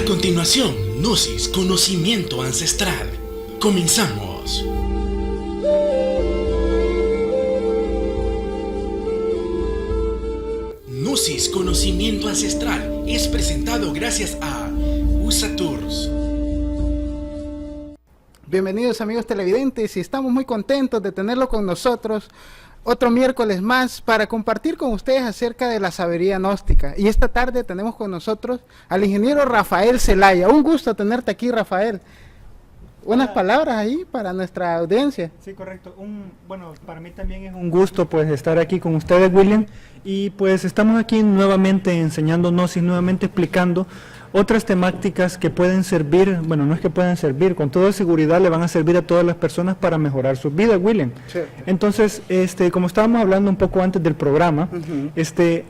A continuación, Gnosis, conocimiento ancestral. Comenzamos. Gnosis, conocimiento ancestral, es presentado gracias a USA Tours. Bienvenidos amigos televidentes, y estamos muy contentos de tenerlo con nosotros otro miércoles más para compartir con ustedes acerca de la sabiduría gnóstica. Y esta tarde tenemos con nosotros al ingeniero Rafael Zelaya. Un gusto tenerte aquí, Rafael. Unas palabras ahí para nuestra audiencia. Sí, correcto. Bueno, para mí también es un gusto pues estar aquí con ustedes, William. Y pues estamos aquí nuevamente enseñando Gnosis, nuevamente explicando otras temáticas que pueden servir, bueno, no es que puedan servir, con toda seguridad le van a servir a todas las personas para mejorar sus vidas, William. Sí. Entonces, como estábamos hablando un poco antes del programa,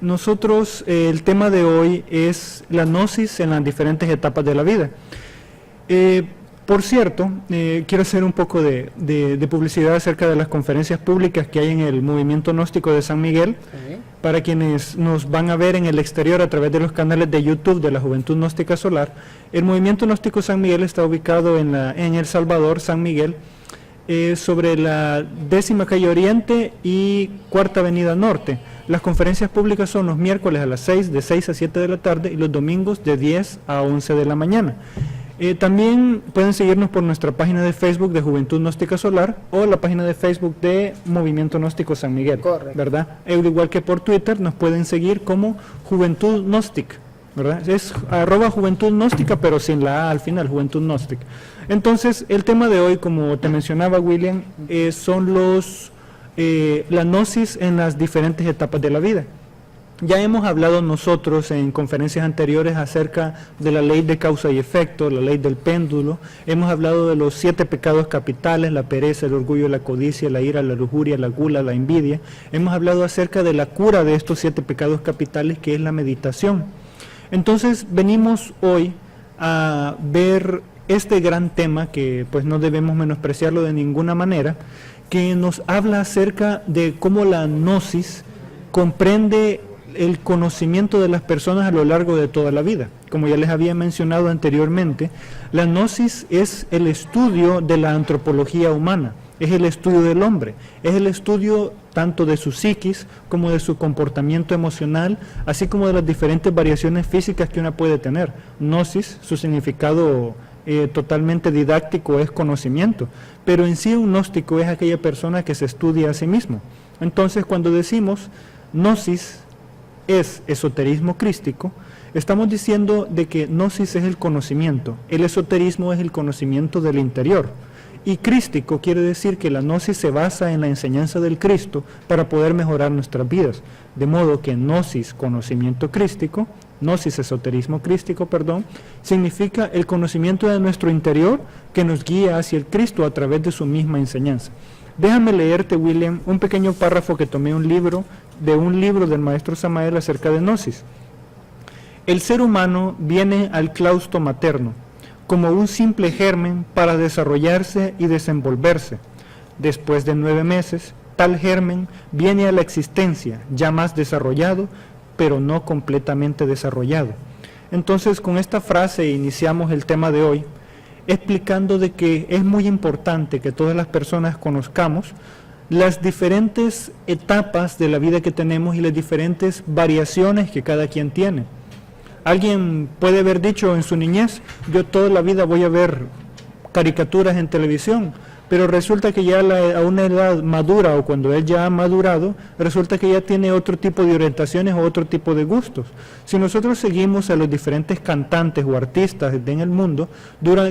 nosotros, el tema de hoy es la Gnosis en las diferentes etapas de la vida. Por cierto, quiero hacer un poco de publicidad acerca de las conferencias públicas que hay en el Movimiento Gnóstico de San Miguel. Sí. Para quienes nos van a ver en el exterior a través de los canales de YouTube de la Juventud Gnóstica Solar, el Movimiento Gnóstico San Miguel está ubicado en El Salvador, San Miguel, sobre la 10ª calle Oriente y 4ª Avenida Norte. Las conferencias públicas son los miércoles a las 6, de 6 a 7 de la tarde, y los domingos de 10 a 11 de la mañana. También pueden seguirnos por nuestra página de Facebook de Juventud Gnóstica Solar o la página de Facebook de Movimiento Gnóstico San Miguel. Correcto. ¿Verdad? Igual que por Twitter nos pueden seguir como Juventud Gnóstica, ¿verdad? Es @Juventud Gnóstica, pero sin la A al final, Juventud Gnóstica. Entonces, el tema de hoy, como te mencionaba, William, son la Gnosis en las diferentes etapas de la vida. Ya hemos hablado nosotros en conferencias anteriores acerca de la ley de causa y efecto, la ley del péndulo. Hemos hablado de los 7 pecados capitales: la pereza, el orgullo, la codicia, la ira, la lujuria, la gula, la envidia. Hemos hablado acerca de la cura de estos 7 pecados capitales, que es la meditación. Entonces venimos hoy a ver este gran tema, que pues no debemos menospreciarlo de ninguna manera, que nos habla acerca de cómo la Gnosis comprende el conocimiento de las personas a lo largo de toda la vida. Como ya les había mencionado anteriormente, la Gnosis es el estudio de la antropología humana, es el estudio del hombre, es el estudio tanto de su psiquis como de su comportamiento emocional, así como de las diferentes variaciones físicas que una puede tener. Gnosis, su significado totalmente didáctico, es conocimiento, pero en sí un gnóstico es aquella persona que se estudia a sí mismo. Entonces, cuando decimos Gnosis es esoterismo crístico, estamos diciendo de que Gnosis es el conocimiento, el esoterismo es el conocimiento del interior, y crístico quiere decir que la Gnosis se basa en la enseñanza del Cristo para poder mejorar nuestras vidas, de modo que Gnosis, conocimiento crístico, Gnosis, esoterismo crístico, significa el conocimiento de nuestro interior que nos guía hacia el Cristo a través de su misma enseñanza. Déjame leerte, William, un pequeño párrafo que tomé de un libro del maestro Samael acerca de Gnosis. El ser humano viene al claustro materno como un simple germen para desarrollarse y desenvolverse. Después de 9 meses, tal germen viene a la existencia ya más desarrollado, pero no completamente desarrollado. Entonces, con esta frase iniciamos el tema de hoy, explicando de que es muy importante que todas las personas conozcamos las diferentes etapas de la vida que tenemos y las diferentes variaciones que cada quien tiene. Alguien puede haber dicho en su niñez: yo toda la vida voy a ver caricaturas en televisión, pero resulta que ya a una edad madura, o cuando él ya ha madurado, resulta que ya tiene otro tipo de orientaciones o otro tipo de gustos. Si nosotros seguimos a los diferentes cantantes o artistas en el mundo,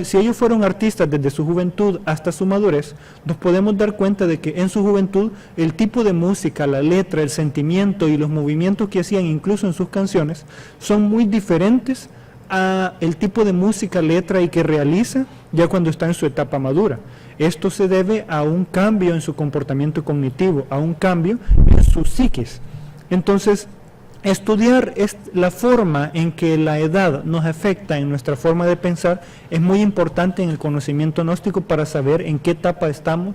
si ellos fueron artistas desde su juventud hasta su madurez, nos podemos dar cuenta de que en su juventud el tipo de música, la letra, el sentimiento y los movimientos que hacían incluso en sus canciones son muy diferentes a el tipo de música, letra y que realiza ya cuando está en su etapa madura. Esto se debe a un cambio en su comportamiento cognitivo, a un cambio en su psiquis. Entonces, estudiar la forma en que la edad nos afecta en nuestra forma de pensar es muy importante en el conocimiento gnóstico para saber en qué etapa estamos,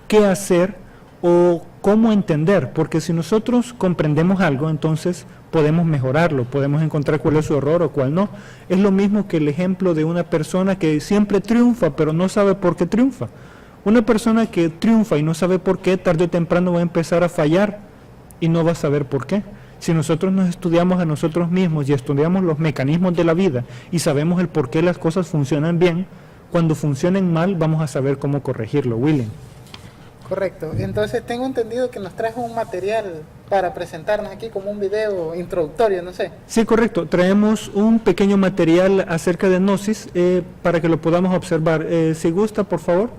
qué hacer o cómo entender, porque si nosotros comprendemos algo, entonces podemos mejorarlo, podemos encontrar cuál es su error o cuál no. Es lo mismo que el ejemplo de una persona que siempre triunfa, pero no sabe por qué triunfa. Una persona que triunfa y no sabe por qué, tarde o temprano va a empezar a fallar y no va a saber por qué. Si nosotros nos estudiamos a nosotros mismos y estudiamos los mecanismos de la vida y sabemos el por qué las cosas funcionan bien, cuando funcionen mal vamos a saber cómo corregirlo. William. Correcto. Entonces tengo entendido que nos trajo un material para presentarnos aquí como un video introductorio, no sé. Sí, correcto. Traemos un pequeño material acerca de Gnosis para que lo podamos observar. Si gusta, por favor.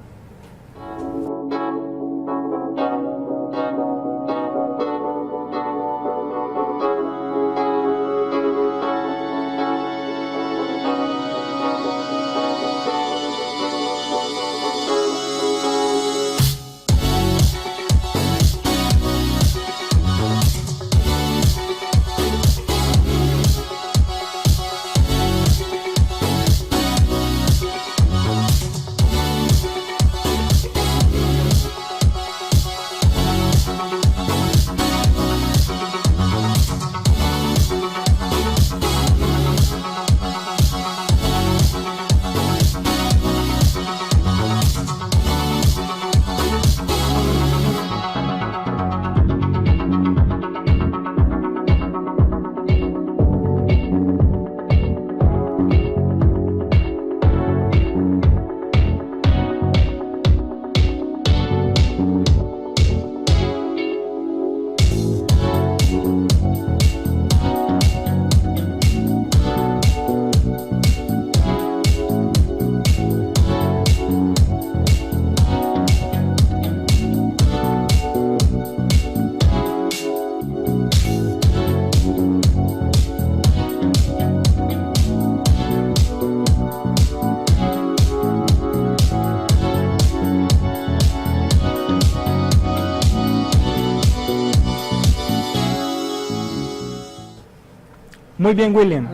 Muy bien, William.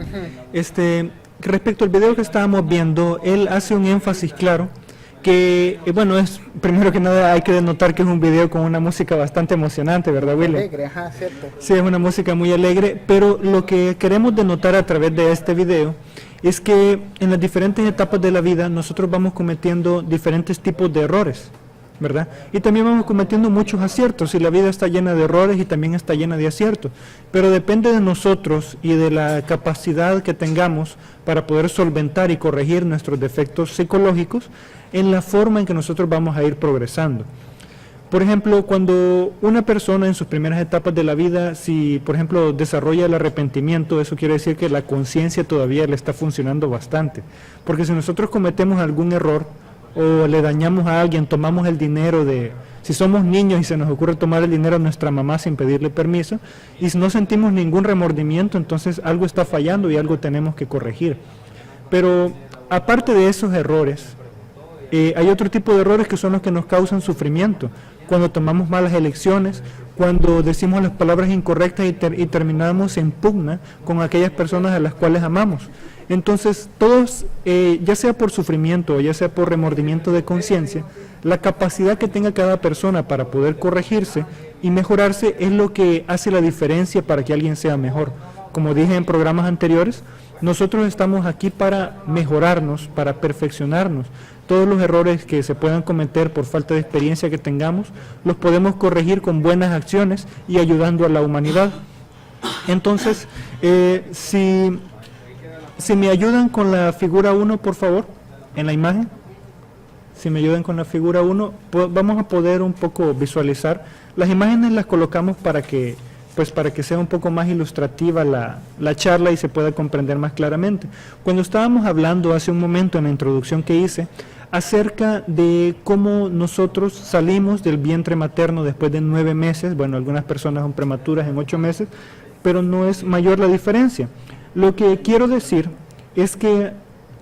Respecto al video que estábamos viendo, él hace un énfasis claro que, bueno, es primero que nada hay que denotar que es un video con una música bastante emocionante, ¿verdad, William? Alegre, ajá, cierto. Sí, es una música muy alegre, pero lo que queremos denotar a través de este video es que en las diferentes etapas de la vida nosotros vamos cometiendo diferentes tipos de errores, ¿verdad? Y también vamos cometiendo muchos aciertos, y la vida está llena de errores y también está llena de aciertos, pero depende de nosotros y de la capacidad que tengamos para poder solventar y corregir nuestros defectos psicológicos en la forma en que nosotros vamos a ir progresando. Por ejemplo, cuando una persona en sus primeras etapas de la vida, si por ejemplo desarrolla el arrepentimiento, eso quiere decir que la conciencia todavía le está funcionando bastante, porque si nosotros cometemos algún error, o le dañamos a alguien, tomamos el dinero si somos niños y se nos ocurre tomar el dinero a nuestra mamá sin pedirle permiso, y si no sentimos ningún remordimiento, entonces algo está fallando y algo tenemos que corregir. Pero aparte de esos errores, hay otro tipo de errores que son los que nos causan sufrimiento, cuando tomamos malas elecciones, cuando decimos las palabras incorrectas y terminamos en pugna con aquellas personas a las cuales amamos. Entonces, todos, ya sea por sufrimiento o ya sea por remordimiento de conciencia, la capacidad que tenga cada persona para poder corregirse y mejorarse es lo que hace la diferencia para que alguien sea mejor. Como dije en programas anteriores, nosotros estamos aquí para mejorarnos, para perfeccionarnos. Todos los errores que se puedan cometer por falta de experiencia que tengamos, los podemos corregir con buenas acciones y ayudando a la humanidad. Entonces, si me ayudan con la figura 1, por favor, en la imagen. Si me ayudan con la figura 1, vamos a poder un poco visualizar. Las imágenes las colocamos para que sea un poco más ilustrativa la charla y se pueda comprender más claramente. Cuando estábamos hablando hace un momento en la introducción que hice, acerca de cómo nosotros salimos del vientre materno después de 9 meses, bueno, algunas personas son prematuras en 8 meses, pero no es mayor la diferencia. Lo que quiero decir es que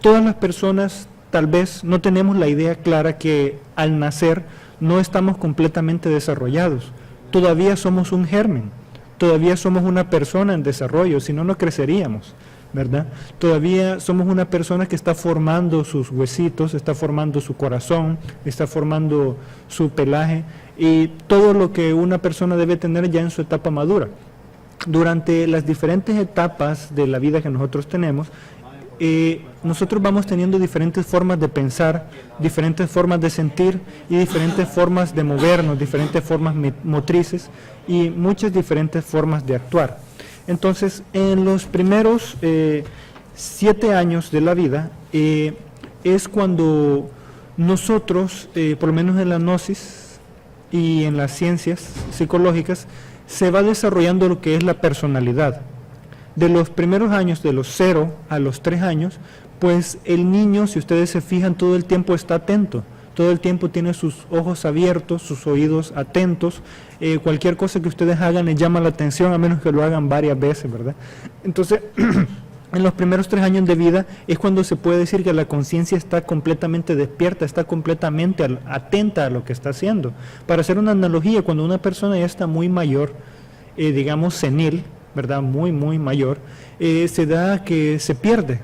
todas las personas tal vez no tenemos la idea clara que al nacer no estamos completamente desarrollados, todavía somos un germen, todavía somos una persona en desarrollo, si no, no creceríamos. ¿verdad? Todavía somos una persona que está formando sus huesitos, está formando su corazón, está formando su pelaje y todo lo que una persona debe tener ya en su etapa madura. Durante las diferentes etapas de la vida que nosotros tenemos, nosotros vamos teniendo diferentes formas de pensar, diferentes formas de sentir y diferentes formas de movernos, diferentes formas motrices y muchas diferentes formas de actuar. Entonces, en los primeros 7 años de la vida es cuando nosotros, por lo menos en la gnosis y en las ciencias psicológicas, se va desarrollando lo que es la personalidad. De los primeros años, de los 0 a los 3 años, pues el niño, si ustedes se fijan, todo el tiempo está atento, todo el tiempo tiene sus ojos abiertos, sus oídos atentos, cualquier cosa que ustedes hagan les llama la atención, a menos que lo hagan varias veces, ¿verdad? Entonces, en los primeros 3 años de vida es cuando se puede decir que la conciencia está completamente despierta, está completamente atenta a lo que está haciendo. Para hacer una analogía, cuando una persona ya está muy mayor, digamos senil, ¿verdad? Muy mayor, se da que se pierde.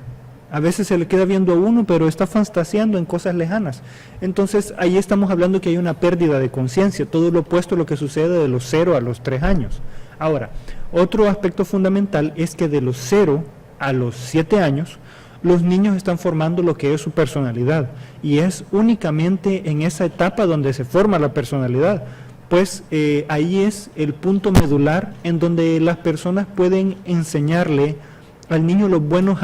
A veces se le queda viendo a uno, pero está fantaseando en cosas lejanas. Entonces, ahí estamos hablando que hay una pérdida de conciencia, todo lo opuesto a lo que sucede de los 0 a los 3 años. Ahora, otro aspecto fundamental es que de los 0 a los 7 años, los niños están formando lo que es su personalidad, y es únicamente en esa etapa donde se forma la personalidad. Pues ahí es el punto medular en donde las personas pueden enseñarle al niño los buenos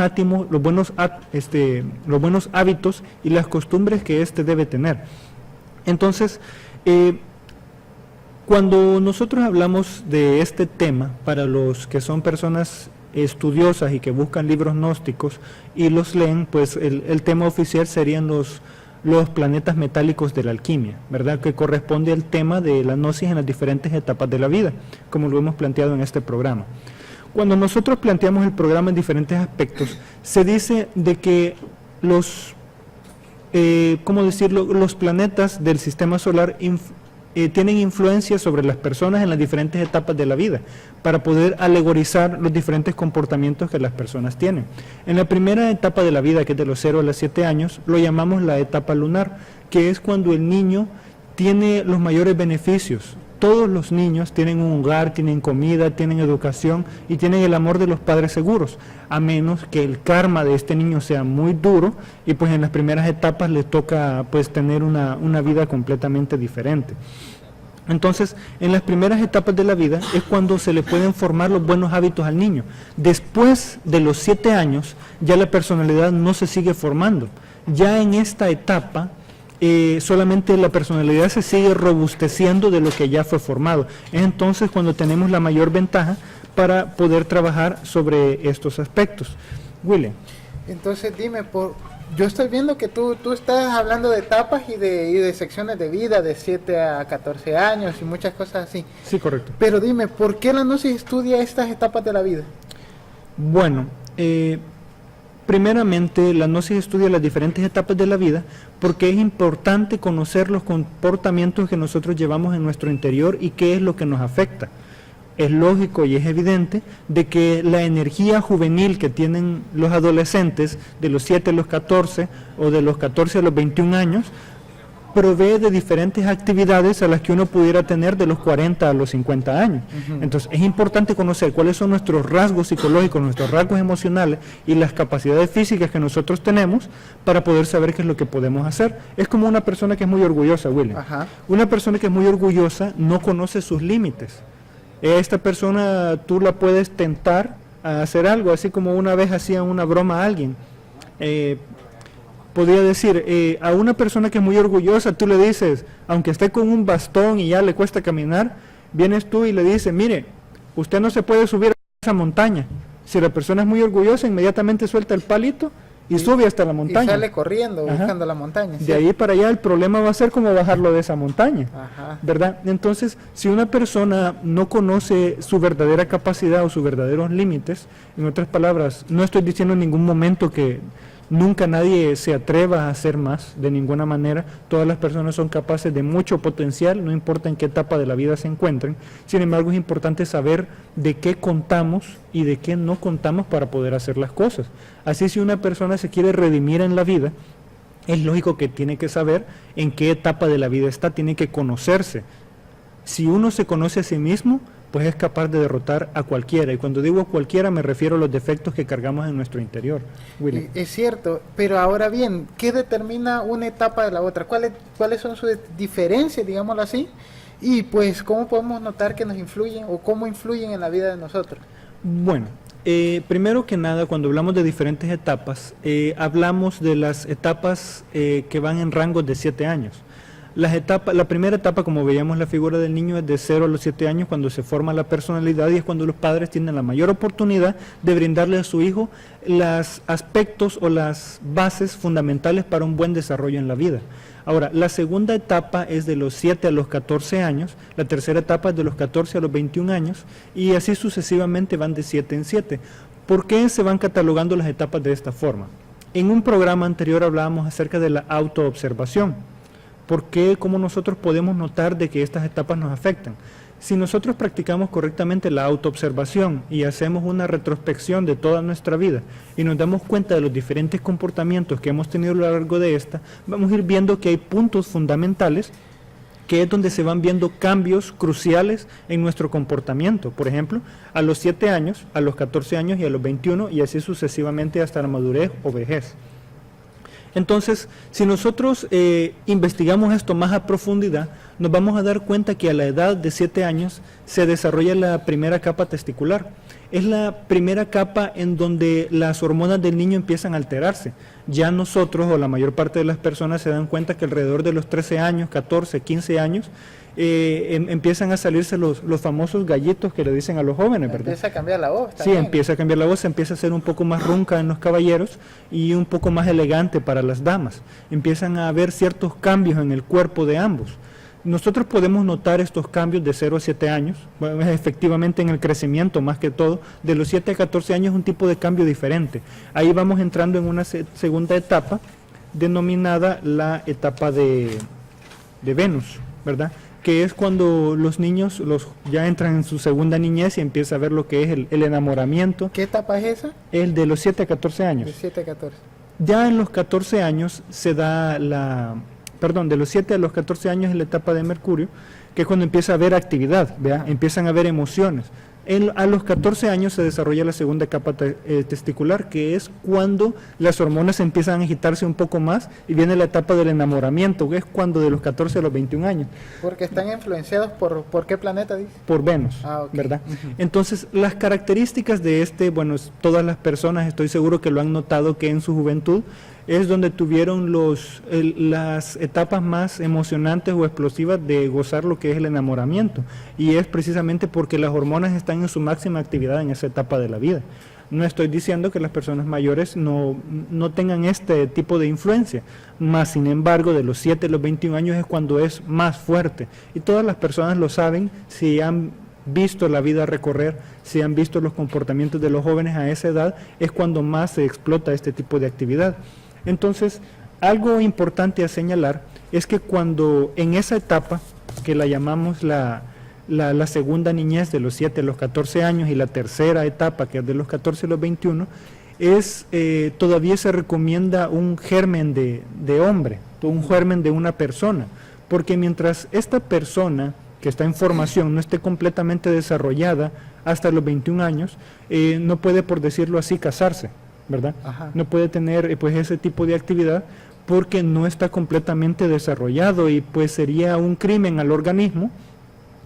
hábitos y las costumbres que éste debe tener. Entonces, cuando nosotros hablamos de este tema, para los que son personas estudiosas y que buscan libros gnósticos y los leen, pues el tema oficial serían los planetas metálicos de la alquimia, ¿verdad? Que corresponde al tema de la gnosis en las diferentes etapas de la vida, como lo hemos planteado en este programa. Cuando nosotros planteamos el programa en diferentes aspectos, se dice de que los planetas del sistema solar tienen influencia sobre las personas en las diferentes etapas de la vida, para poder alegorizar los diferentes comportamientos que las personas tienen. En la primera etapa de la vida, que es de los 0 a los 7 años, lo llamamos la etapa lunar, que es cuando el niño tiene los mayores beneficios. Todos los niños tienen un hogar, tienen comida, tienen educación y tienen el amor de los padres seguros, a menos que el karma de este niño sea muy duro y pues en las primeras etapas le toca pues tener una vida completamente diferente. Entonces, en las primeras etapas de la vida es cuando se le pueden formar los buenos hábitos al niño. Después de los 7 años ya la personalidad no se sigue formando. Ya en esta etapa solamente la personalidad se sigue robusteciendo de lo que ya fue formado. Es entonces cuando tenemos la mayor ventaja para poder trabajar sobre estos aspectos. William. Entonces dime, yo estoy viendo que tú estás hablando de etapas y de secciones de vida, de 7 a 14 años y muchas cosas así. Sí, correcto. Pero dime, ¿por qué la gnosis estudia estas etapas de la vida? Bueno, primeramente, la gnosis estudia las diferentes etapas de la vida porque es importante conocer los comportamientos que nosotros llevamos en nuestro interior y qué es lo que nos afecta. Es lógico y es evidente de que la energía juvenil que tienen los adolescentes de los 7 a los 14 o de los 14 a los 21 años provee de diferentes actividades a las que uno pudiera tener de los 40 a los 50 años. Entonces es importante conocer cuáles son nuestros rasgos psicológicos, nuestros rasgos emocionales y las capacidades físicas que nosotros tenemos para poder saber qué es lo que podemos hacer. Es como una persona que es muy orgullosa, William. Ajá. Una persona que es muy orgullosa no conoce sus límites. Esta persona tú la puedes tentar a hacer algo, así como una vez hacían una broma a alguien. Podría decir, a una persona que es muy orgullosa, tú le dices, aunque esté con un bastón y ya le cuesta caminar, vienes tú y le dices, mire, usted no se puede subir a esa montaña. Si la persona es muy orgullosa, inmediatamente suelta el palito y sube hasta la montaña. Y sale corriendo, buscando la montaña. ¿Sí? De ahí para allá el problema va a ser cómo bajarlo de esa montaña. Ajá. ¿Verdad? Entonces, si una persona no conoce su verdadera capacidad o sus verdaderos límites, en otras palabras, no estoy diciendo en ningún momento que Nunca nadie se atreva a hacer más, de ninguna manera. Todas las personas son capaces de mucho potencial, no importa en qué etapa de la vida se encuentren. Sin embargo, es importante saber de qué contamos y de qué no contamos para poder hacer las cosas. Así, si una persona se quiere redimir en la vida, es lógico que tiene que saber en qué etapa de la vida está, tiene que conocerse. Si uno se conoce a sí mismo, pues es capaz de derrotar a cualquiera. Y cuando digo cualquiera, me refiero a los defectos que cargamos en nuestro interior. Willy. Es cierto, pero ahora bien, ¿qué determina una etapa de la otra? ¿Cuáles son sus diferencias, digámoslo así? Y pues, ¿cómo podemos notar que nos influyen o cómo influyen en la vida de nosotros? Bueno, primero que nada, cuando hablamos de diferentes etapas, hablamos de las etapas que van en rangos de 7 años. La primera etapa, como veíamos la figura del niño, es de 0 a los 7 años, cuando se forma la personalidad, y es cuando los padres tienen la mayor oportunidad de brindarle a su hijo los aspectos o las bases fundamentales para un buen desarrollo en la vida. Ahora, la segunda etapa es de los 7 a los 14 años, la tercera etapa es de los 14 a los 21 años, y así sucesivamente van de 7 en 7. ¿Por qué se van catalogando las etapas de esta forma? En un programa anterior hablábamos acerca de la autoobservación. ¿Por qué? ¿Cómo nosotros podemos notar de que estas etapas nos afectan? Si nosotros practicamos correctamente la autoobservación y hacemos una retrospección de toda nuestra vida y nos damos cuenta de los diferentes comportamientos que hemos tenido a lo largo de esta, vamos a ir viendo que hay puntos fundamentales que es donde se van viendo cambios cruciales en nuestro comportamiento. Por ejemplo, a los 7 años, a los 14 años y a los 21, y así sucesivamente hasta la madurez o vejez. Entonces, si nosotros investigamos esto más a profundidad, nos vamos a dar cuenta que a la edad de 7 años se desarrolla la primera capa testicular. Es la primera capa en donde las hormonas del niño empiezan a alterarse. Ya nosotros, o la mayor parte de las personas, se dan cuenta que alrededor de los 13 años, 14, 15 años, empiezan a salirse los famosos gallitos que le dicen a los jóvenes, ¿verdad? Empieza a cambiar la voz Sí, también. empieza a cambiar la voz, se empieza a ser un poco más ronca en los caballeros y un poco más elegante para las damas. Empiezan a haber ciertos cambios en el cuerpo de ambos. Nosotros podemos notar estos cambios de 0 a 7 años, bueno, efectivamente en el crecimiento más que todo. De los 7 a 14 años es un tipo de cambio diferente. Ahí vamos entrando en una segunda etapa denominada la etapa de Venus, ¿verdad? Que es cuando los niños ya entran en su segunda niñez y empieza a ver lo que es el enamoramiento. ¿Qué etapa es esa? El de los 7 a 14 años. De 7 a 14. Ya en los 14 años se da de los 7 a los 14 años es la etapa de Mercurio, que es cuando empieza a haber actividad, ¿verdad? Empiezan a haber emociones. A los 14 años se desarrolla la segunda capa testicular, que es cuando las hormonas empiezan a agitarse un poco más y viene la etapa del enamoramiento, que es cuando de los 14 a los 21 años. Porque están influenciados por ¿qué planeta dice? Por Venus, Ah, ok. ¿verdad? Entonces, las características de todas las personas, estoy seguro que lo han notado, que en su juventud es donde tuvieron las etapas más emocionantes o explosivas de gozar lo que es el enamoramiento, y es precisamente porque las hormonas están en su máxima actividad en esa etapa de la vida. No estoy diciendo que las personas mayores no tengan este tipo de influencia, más sin embargo de los 7 a los 21 años es cuando es más fuerte, y todas las personas lo saben si han visto la vida recorrer, si han visto los comportamientos de los jóvenes a esa edad, es cuando más se explota este tipo de actividad. Entonces, algo importante a señalar es que cuando en esa etapa, que la llamamos la segunda niñez de los 7 a los 14 años y la tercera etapa, que es de los 14 a los 21, todavía se recomienda un germen de hombre, un germen de una persona, porque mientras esta persona que está en formación no esté completamente desarrollada hasta los 21 años, no puede, por decirlo así, casarse, ¿verdad? Ajá. No puede tener pues ese tipo de actividad porque no está completamente desarrollado, y pues sería un crimen al organismo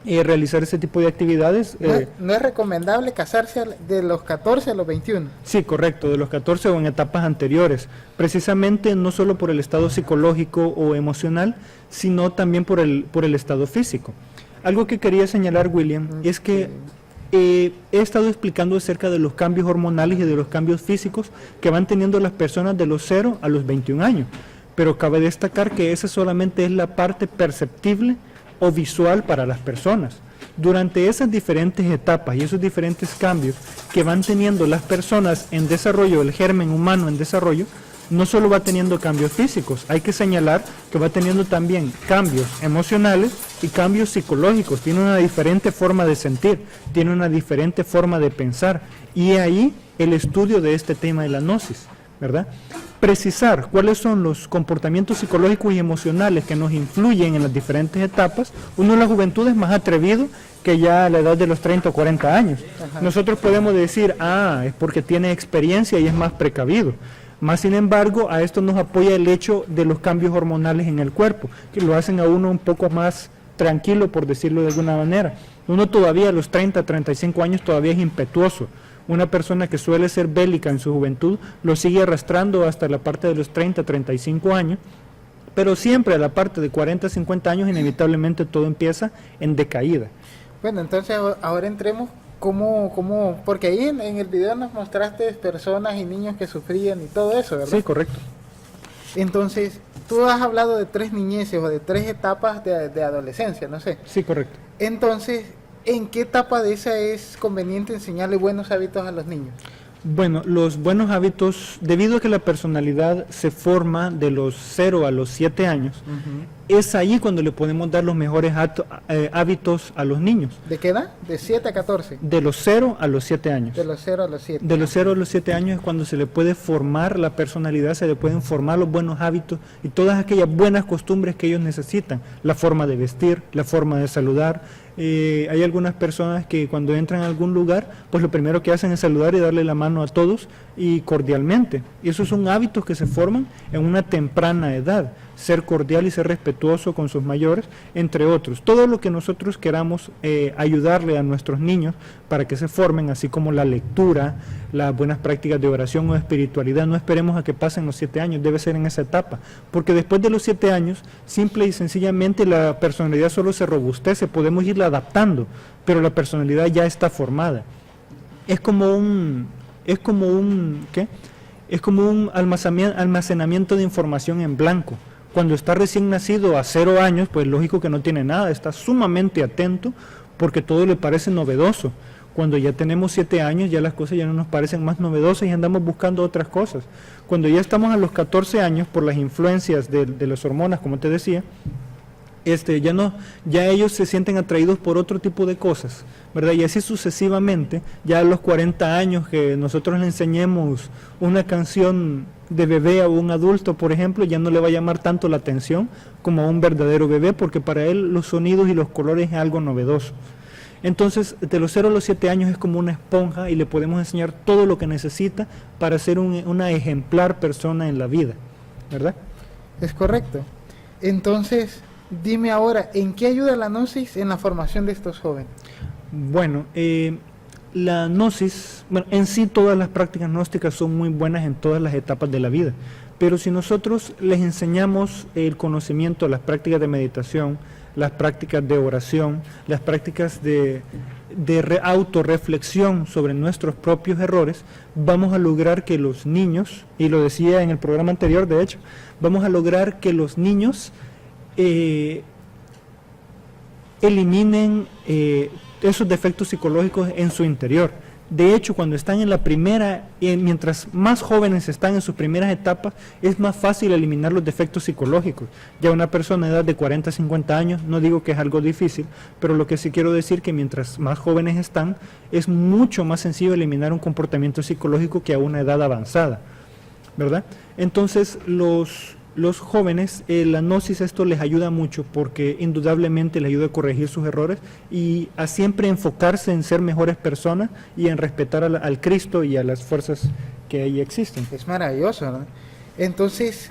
realizar ese tipo de actividades. No es recomendable casarse de los 14 a los 21. Sí, correcto, de los 14 o en etapas anteriores, precisamente no solo por el estado psicológico o emocional, sino también por el estado físico. Algo que quería señalar, William, es que he estado explicando acerca de los cambios hormonales y de los cambios físicos que van teniendo las personas de los 0 a los 21 años, pero cabe destacar que esa solamente es la parte perceptible o visual para las personas. Durante esas diferentes etapas y esos diferentes cambios que van teniendo las personas en desarrollo, el germen humano en desarrollo, no solo va teniendo cambios físicos, hay que señalar que va teniendo también cambios emocionales y cambios psicológicos. Tiene una diferente forma de sentir, tiene una diferente forma de pensar, y ahí el estudio de este tema de la gnosis, ¿verdad? Precisar cuáles son los comportamientos psicológicos y emocionales que nos influyen en las diferentes etapas. Uno de la juventud es más atrevido que ya a la edad de los 30 o 40 años. Ajá. Nosotros podemos decir, es porque tiene experiencia y es más precavido. Más sin embargo, a esto nos apoya el hecho de los cambios hormonales en el cuerpo, que lo hacen a uno un poco más tranquilo, por decirlo de alguna manera. Uno todavía a los 30, 35 años todavía es impetuoso. Una persona que suele ser bélica en su juventud lo sigue arrastrando hasta la parte de los 30, 35 años, pero siempre a la parte de 40, 50 años inevitablemente todo empieza en decaída. Bueno, entonces ahora entremos porque ahí en el video nos mostraste personas y niños que sufrían y todo eso, ¿verdad? Sí, correcto. Entonces, tú has hablado de 3 niñeces o de 3 etapas de adolescencia, no sé. Sí, correcto. Entonces, ¿en qué etapa de esa es conveniente enseñarle buenos hábitos a los niños? Bueno, los buenos hábitos, debido a que la personalidad se forma de los 0 a los 7 años, es ahí cuando le podemos dar los mejores hábitos a los niños. ¿De qué edad? ¿De 7 a 14? De los 0 a los 7 años. De los 0 a los 7. De los 0 a los 7 años es cuando se le puede formar la personalidad, se le pueden formar los buenos hábitos y todas aquellas buenas costumbres que ellos necesitan. La forma de vestir, la forma de saludar. Hay algunas personas que cuando entran a algún lugar, pues lo primero que hacen es saludar y darle la mano a todos y cordialmente. Y esos son hábitos que se forman en una temprana edad. Ser cordial y ser respetuoso con sus mayores, entre otros. Todo lo que nosotros queramos ayudarle a nuestros niños para que se formen, así como la lectura, las buenas prácticas de oración o espiritualidad, no esperemos a que pasen los 7 años, debe ser en esa etapa, porque después de los 7 años, simple y sencillamente la personalidad solo se robustece, podemos irla adaptando, pero la personalidad ya está formada. Es como un almacenamiento de información en blanco. Cuando está recién nacido a 0 años, pues lógico que no tiene nada, está sumamente atento porque todo le parece novedoso. Cuando ya tenemos 7 años, ya las cosas ya no nos parecen más novedosas y andamos buscando otras cosas. Cuando ya estamos a los 14 años, por las influencias de las hormonas, como te decía, ya ellos se sienten atraídos por otro tipo de cosas, ¿verdad? Y así sucesivamente, ya a los 40 años que nosotros le enseñemos una canción de bebé a un adulto, por ejemplo, ya no le va a llamar tanto la atención como a un verdadero bebé, porque para él los sonidos y los colores es algo novedoso. Entonces, de los 0 a los 7 años es como una esponja y le podemos enseñar todo lo que necesita para ser una ejemplar persona en la vida, ¿verdad? Es correcto. Entonces, dime ahora, ¿en qué ayuda la gnosis en la formación de estos jóvenes? Bueno, la gnosis, en sí todas las prácticas gnósticas son muy buenas en todas las etapas de la vida, pero si nosotros les enseñamos el conocimiento, las prácticas de meditación, las prácticas de oración, las prácticas de autorreflexión sobre nuestros propios errores, vamos a lograr que los niños, y lo decía en el programa anterior de hecho, vamos a lograr que los niños eliminen esos defectos psicológicos en su interior. De hecho, cuando están en la primera, mientras más jóvenes están en sus primeras etapas, es más fácil eliminar los defectos psicológicos. Ya una persona de edad de 40, 50 años, no digo que es algo difícil, pero lo que sí quiero decir que mientras más jóvenes están, es mucho más sencillo eliminar un comportamiento psicológico que a una edad avanzada, ¿verdad? Entonces, los jóvenes, la gnosis esto les ayuda mucho porque indudablemente les ayuda a corregir sus errores y a siempre enfocarse en ser mejores personas y en respetar al Cristo y a las fuerzas que ahí existen. Es maravilloso, ¿no? Entonces,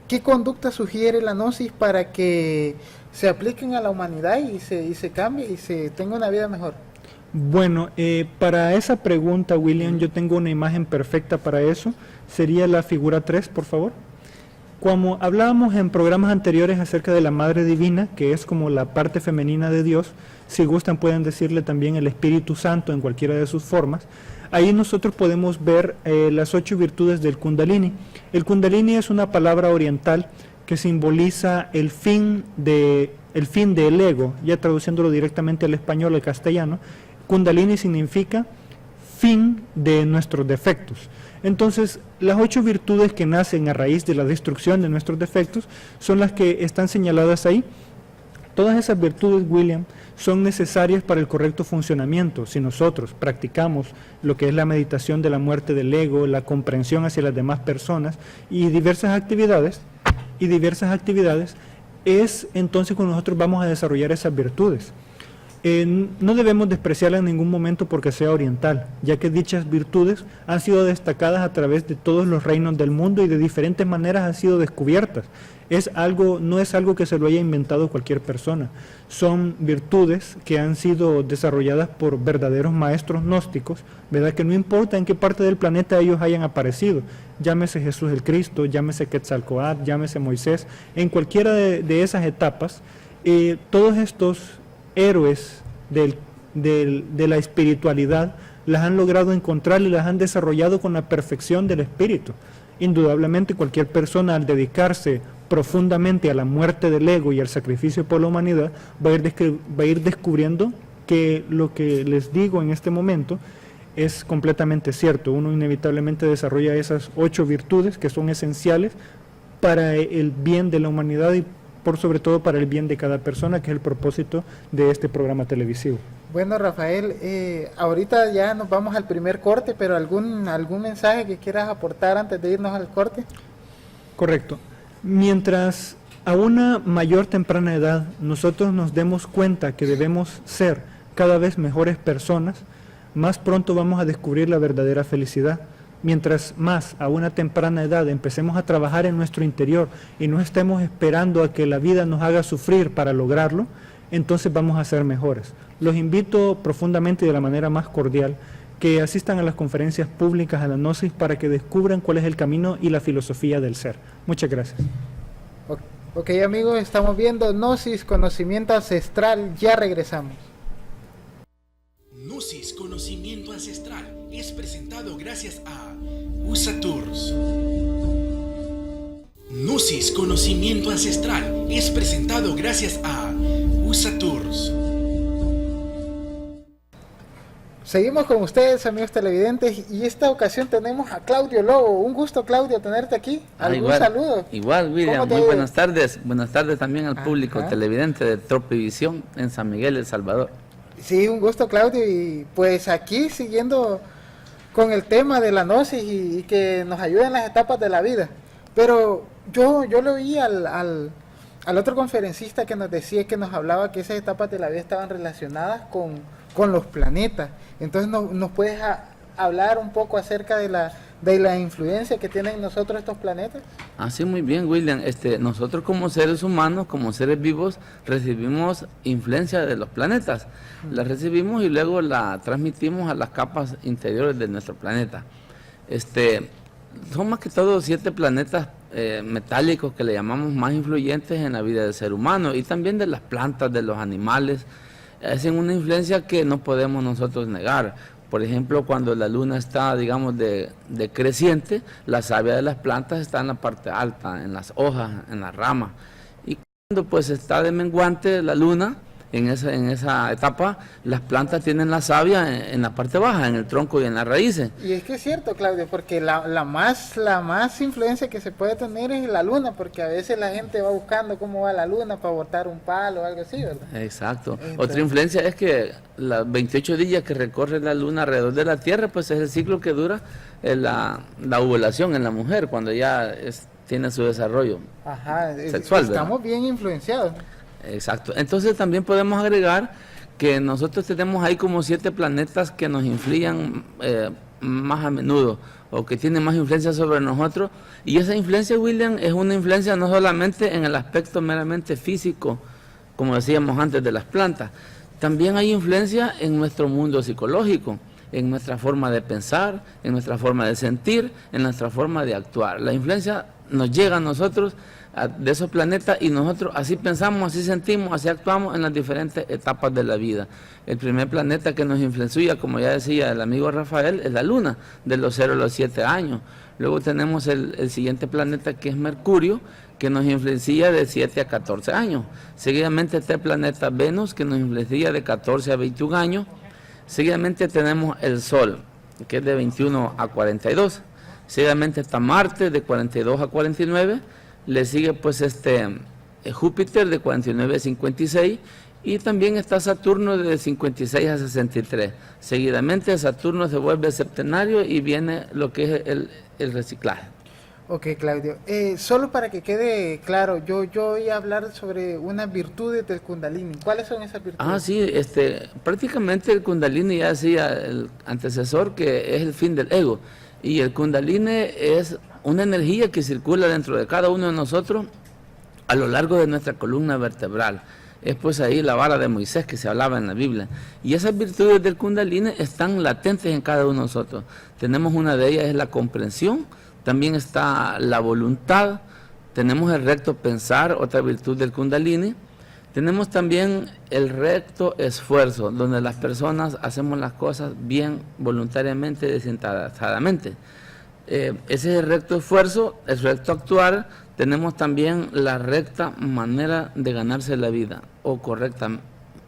¿qué conducta sugiere la gnosis para que se apliquen a la humanidad y se cambie y se tenga una vida mejor? Bueno, para esa pregunta, William, yo tengo una imagen perfecta para eso. Sería la figura 3, por favor. Como hablábamos en programas anteriores acerca de la Madre Divina, que es como la parte femenina de Dios, si gustan pueden decirle también el Espíritu Santo en cualquiera de sus formas, ahí nosotros podemos ver las 8 virtudes del Kundalini. El Kundalini es una palabra oriental que simboliza el fin del ego, ya traduciéndolo directamente al español, al castellano. Kundalini significa fin de nuestros defectos. Entonces, las 8 virtudes que nacen a raíz de la destrucción de nuestros defectos son las que están señaladas ahí. Todas esas virtudes, William, son necesarias para el correcto funcionamiento. Si nosotros practicamos lo que es la meditación de la muerte del ego, la comprensión hacia las demás personas y diversas actividades, es entonces cuando nosotros vamos a desarrollar esas virtudes. No debemos despreciarla en ningún momento porque sea oriental, ya que dichas virtudes han sido destacadas a través de todos los reinos del mundo y de diferentes maneras han sido descubiertas. No es algo que se lo haya inventado cualquier persona. Son virtudes que han sido desarrolladas por verdaderos maestros gnósticos, ¿verdad? Que no importa en qué parte del planeta ellos hayan aparecido, llámese Jesús el Cristo, llámese Quetzalcóatl, llámese Moisés, en cualquiera de esas etapas, todos estos héroes de la espiritualidad las han logrado encontrar y las han desarrollado con la perfección del espíritu. Indudablemente cualquier persona al dedicarse profundamente a la muerte del ego y al sacrificio por la humanidad va a ir descubriendo que lo que les digo en este momento es completamente cierto. Uno inevitablemente desarrolla esas 8 virtudes que son esenciales para el bien de la humanidad y por sobre todo para el bien de cada persona, que es el propósito de este programa televisivo. Bueno, Rafael, ahorita ya nos vamos al primer corte, pero ¿algún mensaje que quieras aportar antes de irnos al corte? Correcto. Mientras a una mayor temprana edad nosotros nos demos cuenta que debemos ser cada vez mejores personas, más pronto vamos a descubrir la verdadera felicidad. Mientras más a una temprana edad empecemos a trabajar en nuestro interior y no estemos esperando a que la vida nos haga sufrir para lograrlo, entonces vamos a ser mejores. Los invito profundamente y de la manera más cordial que asistan a las conferencias públicas a la Gnosis para que descubran cuál es el camino y la filosofía del ser. Muchas gracias. Ok, amigos, estamos viendo Gnosis, conocimiento ancestral, ya regresamos. Gnosis, conocimiento ancestral, es presentado gracias a USA Tours. Gnosis, conocimiento ancestral, es presentado gracias a USA Tours. Seguimos con ustedes, amigos televidentes, y esta ocasión tenemos a Claudio Lobo. Un gusto, Claudio, tenerte aquí. ¿Algún saludo? Igual, William, muy buenas tardes. Buenas tardes también al público televidente de Tropivisión en San Miguel, El Salvador. Sí, un gusto, Claudio, y pues aquí siguiendo con el tema de la gnosis y que nos ayude en las etapas de la vida. Pero yo le oí al otro conferencista que nos decía, que nos hablaba que esas etapas de la vida estaban relacionadas con los planetas. Entonces, ¿nos puedes hablar un poco acerca de la influencia que tienen en nosotros estos planetas? Así, muy bien, William. Nosotros como seres humanos, como seres vivos, recibimos influencia de los planetas. La recibimos y luego la transmitimos a las capas interiores de nuestro planeta. Son más que todo 7 planetas metálicos que le llamamos más influyentes en la vida del ser humano y también de las plantas, de los animales. Hacen una influencia que no podemos nosotros negar. Por ejemplo, cuando la luna está, digamos, de creciente, la savia de las plantas está en la parte alta, en las hojas, en las ramas. Y cuando pues está de menguante la luna, en esa etapa, las plantas tienen la savia en la parte baja, en el tronco y en las raíces. Y es que es cierto, Claudio, porque la más influencia que se puede tener es la luna, porque a veces la gente va buscando cómo va la luna para botar un palo o algo así, ¿verdad? Exacto. Otra influencia es que los 28 días que recorre la luna alrededor de la Tierra, pues es el ciclo que dura la ovulación en la mujer, cuando ya tiene su desarrollo sexual. Estamos bien influenciados. Exacto. Entonces también podemos agregar que nosotros tenemos ahí como 7 planetas que nos influyen más a menudo o que tienen más influencia sobre nosotros, y esa influencia, William, es una influencia no solamente en el aspecto meramente físico, como decíamos antes, de las plantas, también hay influencia en nuestro mundo psicológico, en nuestra forma de pensar, en nuestra forma de sentir, en nuestra forma de actuar. La influencia nos llega a nosotros de esos planetas y nosotros así pensamos, así sentimos, así actuamos en las diferentes etapas de la vida. El primer planeta que nos influencia, como ya decía el amigo Rafael, es la Luna, de los 0 a los 7 años. Luego tenemos el siguiente planeta, que es Mercurio, que nos influencia de 7 a 14 años. Seguidamente está el planeta Venus, que nos influencia de 14 a 21 años. Seguidamente tenemos el Sol. que es de 21 a 42. Seguidamente está Marte de 42 a 49. Le sigue pues Júpiter de 49 a 56. Y también está Saturno de 56 a 63. Seguidamente Saturno se vuelve septenario y viene lo que es el reciclaje. Ok, Claudio. Solo para que quede claro, yo voy a hablar sobre unas virtudes del Kundalini. ¿Cuáles son esas virtudes? Sí, prácticamente el Kundalini ya decía el antecesor que es el fin del ego. Y el Kundalini es una energía que circula dentro de cada uno de nosotros a lo largo de nuestra columna vertebral. Es pues ahí la vara de Moisés que se hablaba en la Biblia. Y esas virtudes del Kundalini están latentes en cada uno de nosotros. Tenemos una de ellas, es la comprensión, también está la voluntad, tenemos el recto pensar, otra virtud del Kundalini. Tenemos también el recto esfuerzo, donde las personas hacemos las cosas bien voluntariamente, desinteresadamente. Ese es el recto esfuerzo, el recto actuar. Tenemos también la recta manera de ganarse la vida, o correcta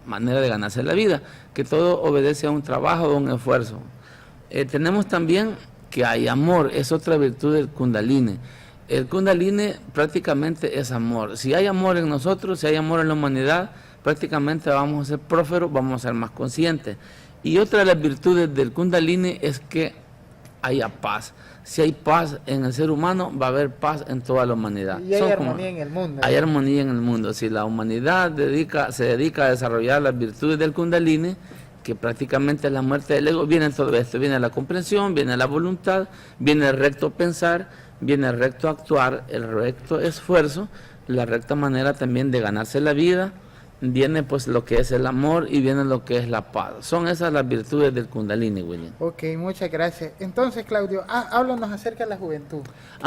manera de ganarse la vida, que todo obedece a un trabajo o un esfuerzo. Tenemos también que hay amor, es otra virtud del Kundalini. El Kundalini prácticamente es amor. Si hay amor en nosotros, si hay amor en la humanidad, prácticamente vamos a ser prósperos, vamos a ser más conscientes. Y otra de las virtudes del Kundalini es que haya paz. Si hay paz en el ser humano, va a haber paz en toda la humanidad. Y hay armonía en el mundo. Hay armonía en el mundo. Si la humanidad se dedica a desarrollar las virtudes del Kundalini, que prácticamente es la muerte del ego, viene todo esto. Viene la comprensión, viene la voluntad, viene el recto pensar, viene el recto actuar, el recto esfuerzo, la recta manera también de ganarse la vida. Viene pues lo que es el amor y viene lo que es la paz. Son esas las virtudes del Kundalini, William. Ok, muchas gracias. Entonces, Claudio, háblanos acerca de la juventud.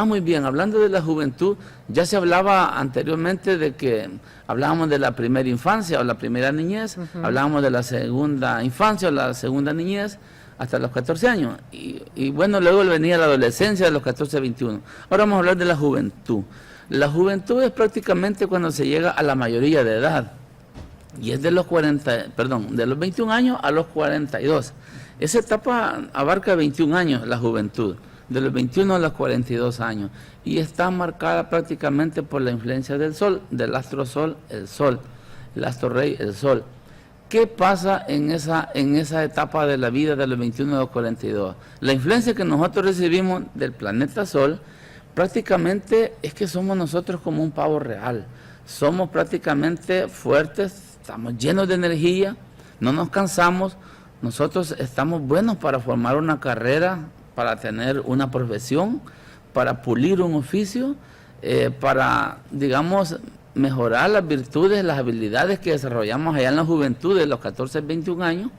Muy bien. Hablando de la juventud, ya se hablaba anteriormente de que hablábamos de la primera infancia o la primera niñez, hablábamos de la segunda infancia o la segunda niñez hasta los 14 años. Y bueno, luego venía la adolescencia de los 14 a 21. Ahora vamos a hablar de la juventud. La juventud es prácticamente cuando se llega a la mayoría de edad. Y es de los 21 años a los 42. Esa etapa abarca 21 años la juventud, de los 21 a los 42 años. Y está marcada prácticamente por la influencia del sol, del astro sol, el astro rey, el sol. ¿Qué pasa en esa etapa de la vida de los 21 a los 42? La influencia que nosotros recibimos del planeta sol, prácticamente es que somos nosotros como un pavo real. Somos prácticamente fuertes, estamos llenos de energía, no nos cansamos, nosotros estamos buenos para formar una carrera, para tener una profesión, para pulir un oficio, para, digamos, mejorar las virtudes, las habilidades que desarrollamos allá en la juventud de los 14 a 21 años.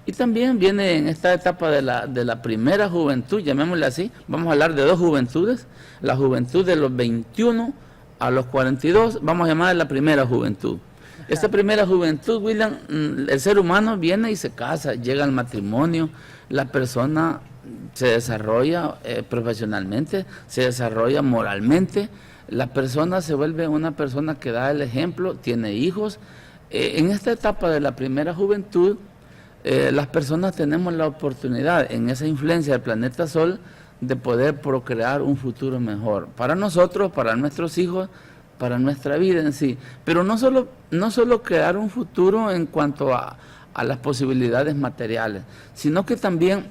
Y también viene en esta etapa de la primera juventud, llamémosle así, vamos a hablar de dos juventudes, la juventud de los 21 a los 42, vamos a llamar la primera juventud. Esta primera juventud, William, el ser humano viene y se casa, llega al matrimonio, la persona se desarrolla profesionalmente, se desarrolla moralmente, la persona se vuelve una persona que da el ejemplo, tiene hijos. En esta etapa de la primera juventud, las personas tenemos la oportunidad, en esa influencia del planeta Sol, de poder procrear un futuro mejor para nosotros, para nuestros hijos, para nuestra vida en sí. Pero no solo crear un futuro en cuanto a las posibilidades materiales, sino que también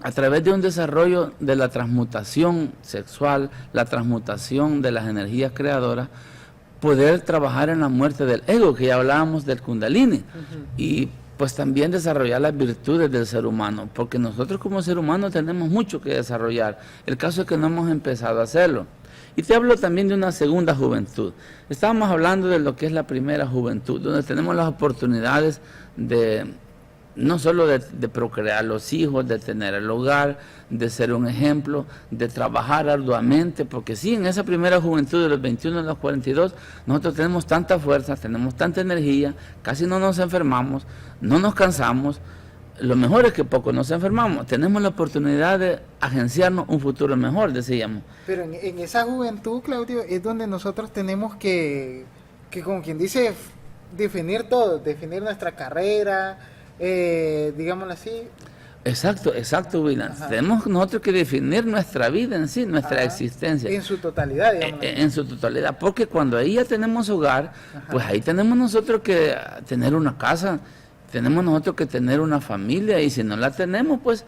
a través de un desarrollo de la transmutación sexual, la transmutación de las energías creadoras, poder trabajar en la muerte del ego, que ya hablábamos del Kundalini, y pues también desarrollar las virtudes del ser humano, porque nosotros como ser humano tenemos mucho que desarrollar. El caso es que no hemos empezado a hacerlo. Y te hablo también de una segunda juventud. Estábamos hablando de lo que es la primera juventud, donde tenemos las oportunidades de no solo de procrear los hijos, de tener el hogar, de ser un ejemplo, de trabajar arduamente, porque sí, en esa primera juventud de los 21 a los 42, nosotros tenemos tanta fuerza, tenemos tanta energía, casi no nos enfermamos, no nos cansamos. Lo mejor es que poco nos enfermamos, tenemos la oportunidad de agenciarnos un futuro mejor, decíamos. Pero en esa juventud, Claudio, es donde nosotros tenemos que como quien dice, definir todo, definir nuestra carrera, digámoslo así. Exacto, William. Tenemos nosotros que definir nuestra vida en sí, nuestra existencia. En su totalidad, digamos. En su totalidad, porque cuando ahí ya tenemos hogar, pues ahí tenemos nosotros que tener una casa, tenemos nosotros que tener una familia, y si no la tenemos, pues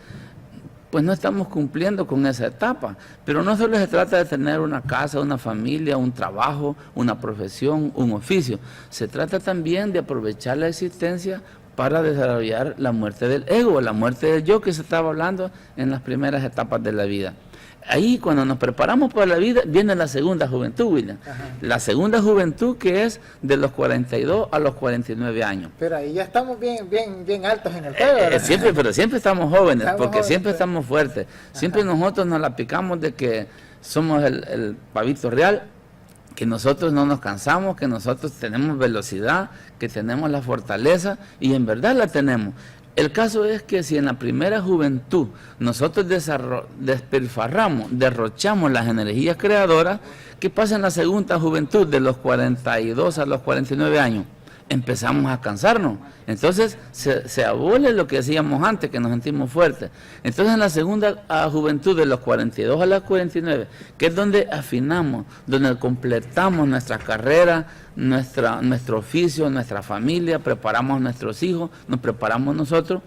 no estamos cumpliendo con esa etapa. Pero no solo se trata de tener una casa, una familia, un trabajo, una profesión, un oficio. Se trata también de aprovechar la existencia para desarrollar la muerte del ego, la muerte del yo que se estaba hablando en las primeras etapas de la vida. Ahí, cuando nos preparamos para la vida, viene la segunda juventud, William. La segunda juventud, que es de los 42 a los 49 años. Pero ahí ya estamos bien altos en el juego, ¿verdad? Pero siempre estamos jóvenes, Estamos jóvenes, siempre estamos fuertes. Siempre nosotros nos la picamos de que somos el pavito real, que nosotros no nos cansamos, que nosotros tenemos velocidad, que tenemos la fortaleza, y en verdad la tenemos. El caso es que si en la primera juventud nosotros despilfarramos, derrochamos las energías creadoras, ¿qué pasa en la segunda juventud de los 42 a los 49 años? Empezamos a cansarnos. Entonces se abole lo que decíamos antes, que nos sentimos fuertes. Entonces en la segunda juventud de los 42 a los 49, que es donde afinamos, donde completamos nuestra carrera, nuestro oficio, nuestra familia, preparamos a nuestros hijos, nos preparamos nosotros,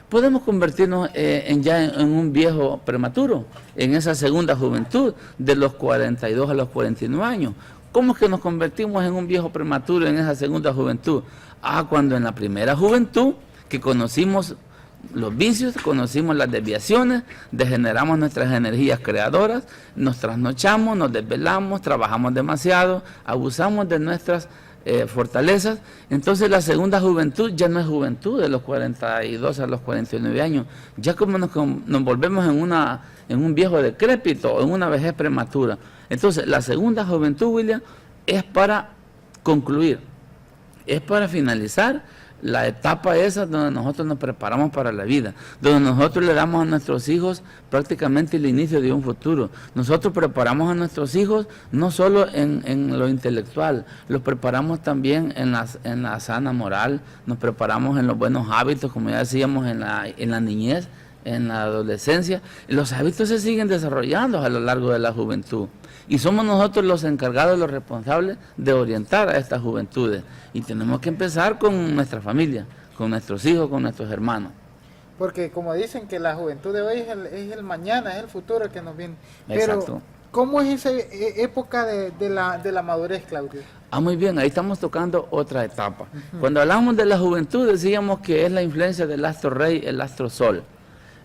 podemos convertirnos ya en un viejo prematuro, en esa segunda juventud de los 42 a los 49 años. ¿Cómo es que nos convertimos en un viejo prematuro en esa segunda juventud? Cuando en la primera juventud, que conocimos los vicios, conocimos las desviaciones, degeneramos nuestras energías creadoras, nos trasnochamos, nos desvelamos, trabajamos demasiado, abusamos de nuestras fortalezas. Entonces la segunda juventud ya no es juventud de los 42 a los 49 años, ya como nos volvemos en un viejo decrépito o en una vejez prematura. Entonces la segunda juventud, William, es para concluir, es para finalizar la etapa esa donde nosotros nos preparamos para la vida, donde nosotros le damos a nuestros hijos prácticamente el inicio de un futuro. Nosotros preparamos a nuestros hijos no solo en lo intelectual, los preparamos también en la sana moral, nos preparamos en los buenos hábitos, como ya decíamos, en la niñez, en la adolescencia. Los hábitos se siguen desarrollando a lo largo de la juventud. Y somos nosotros los encargados, los responsables de orientar a estas juventudes. Y tenemos que empezar con nuestra familia, con nuestros hijos, con nuestros hermanos. Porque como dicen que la juventud de hoy es el mañana, es el futuro que nos viene. Exacto. Pero, ¿cómo es esa época de la madurez, Claudio? Muy bien, ahí estamos tocando otra etapa. Cuando hablamos de la juventud, decíamos que es la influencia del astro rey, el astro sol.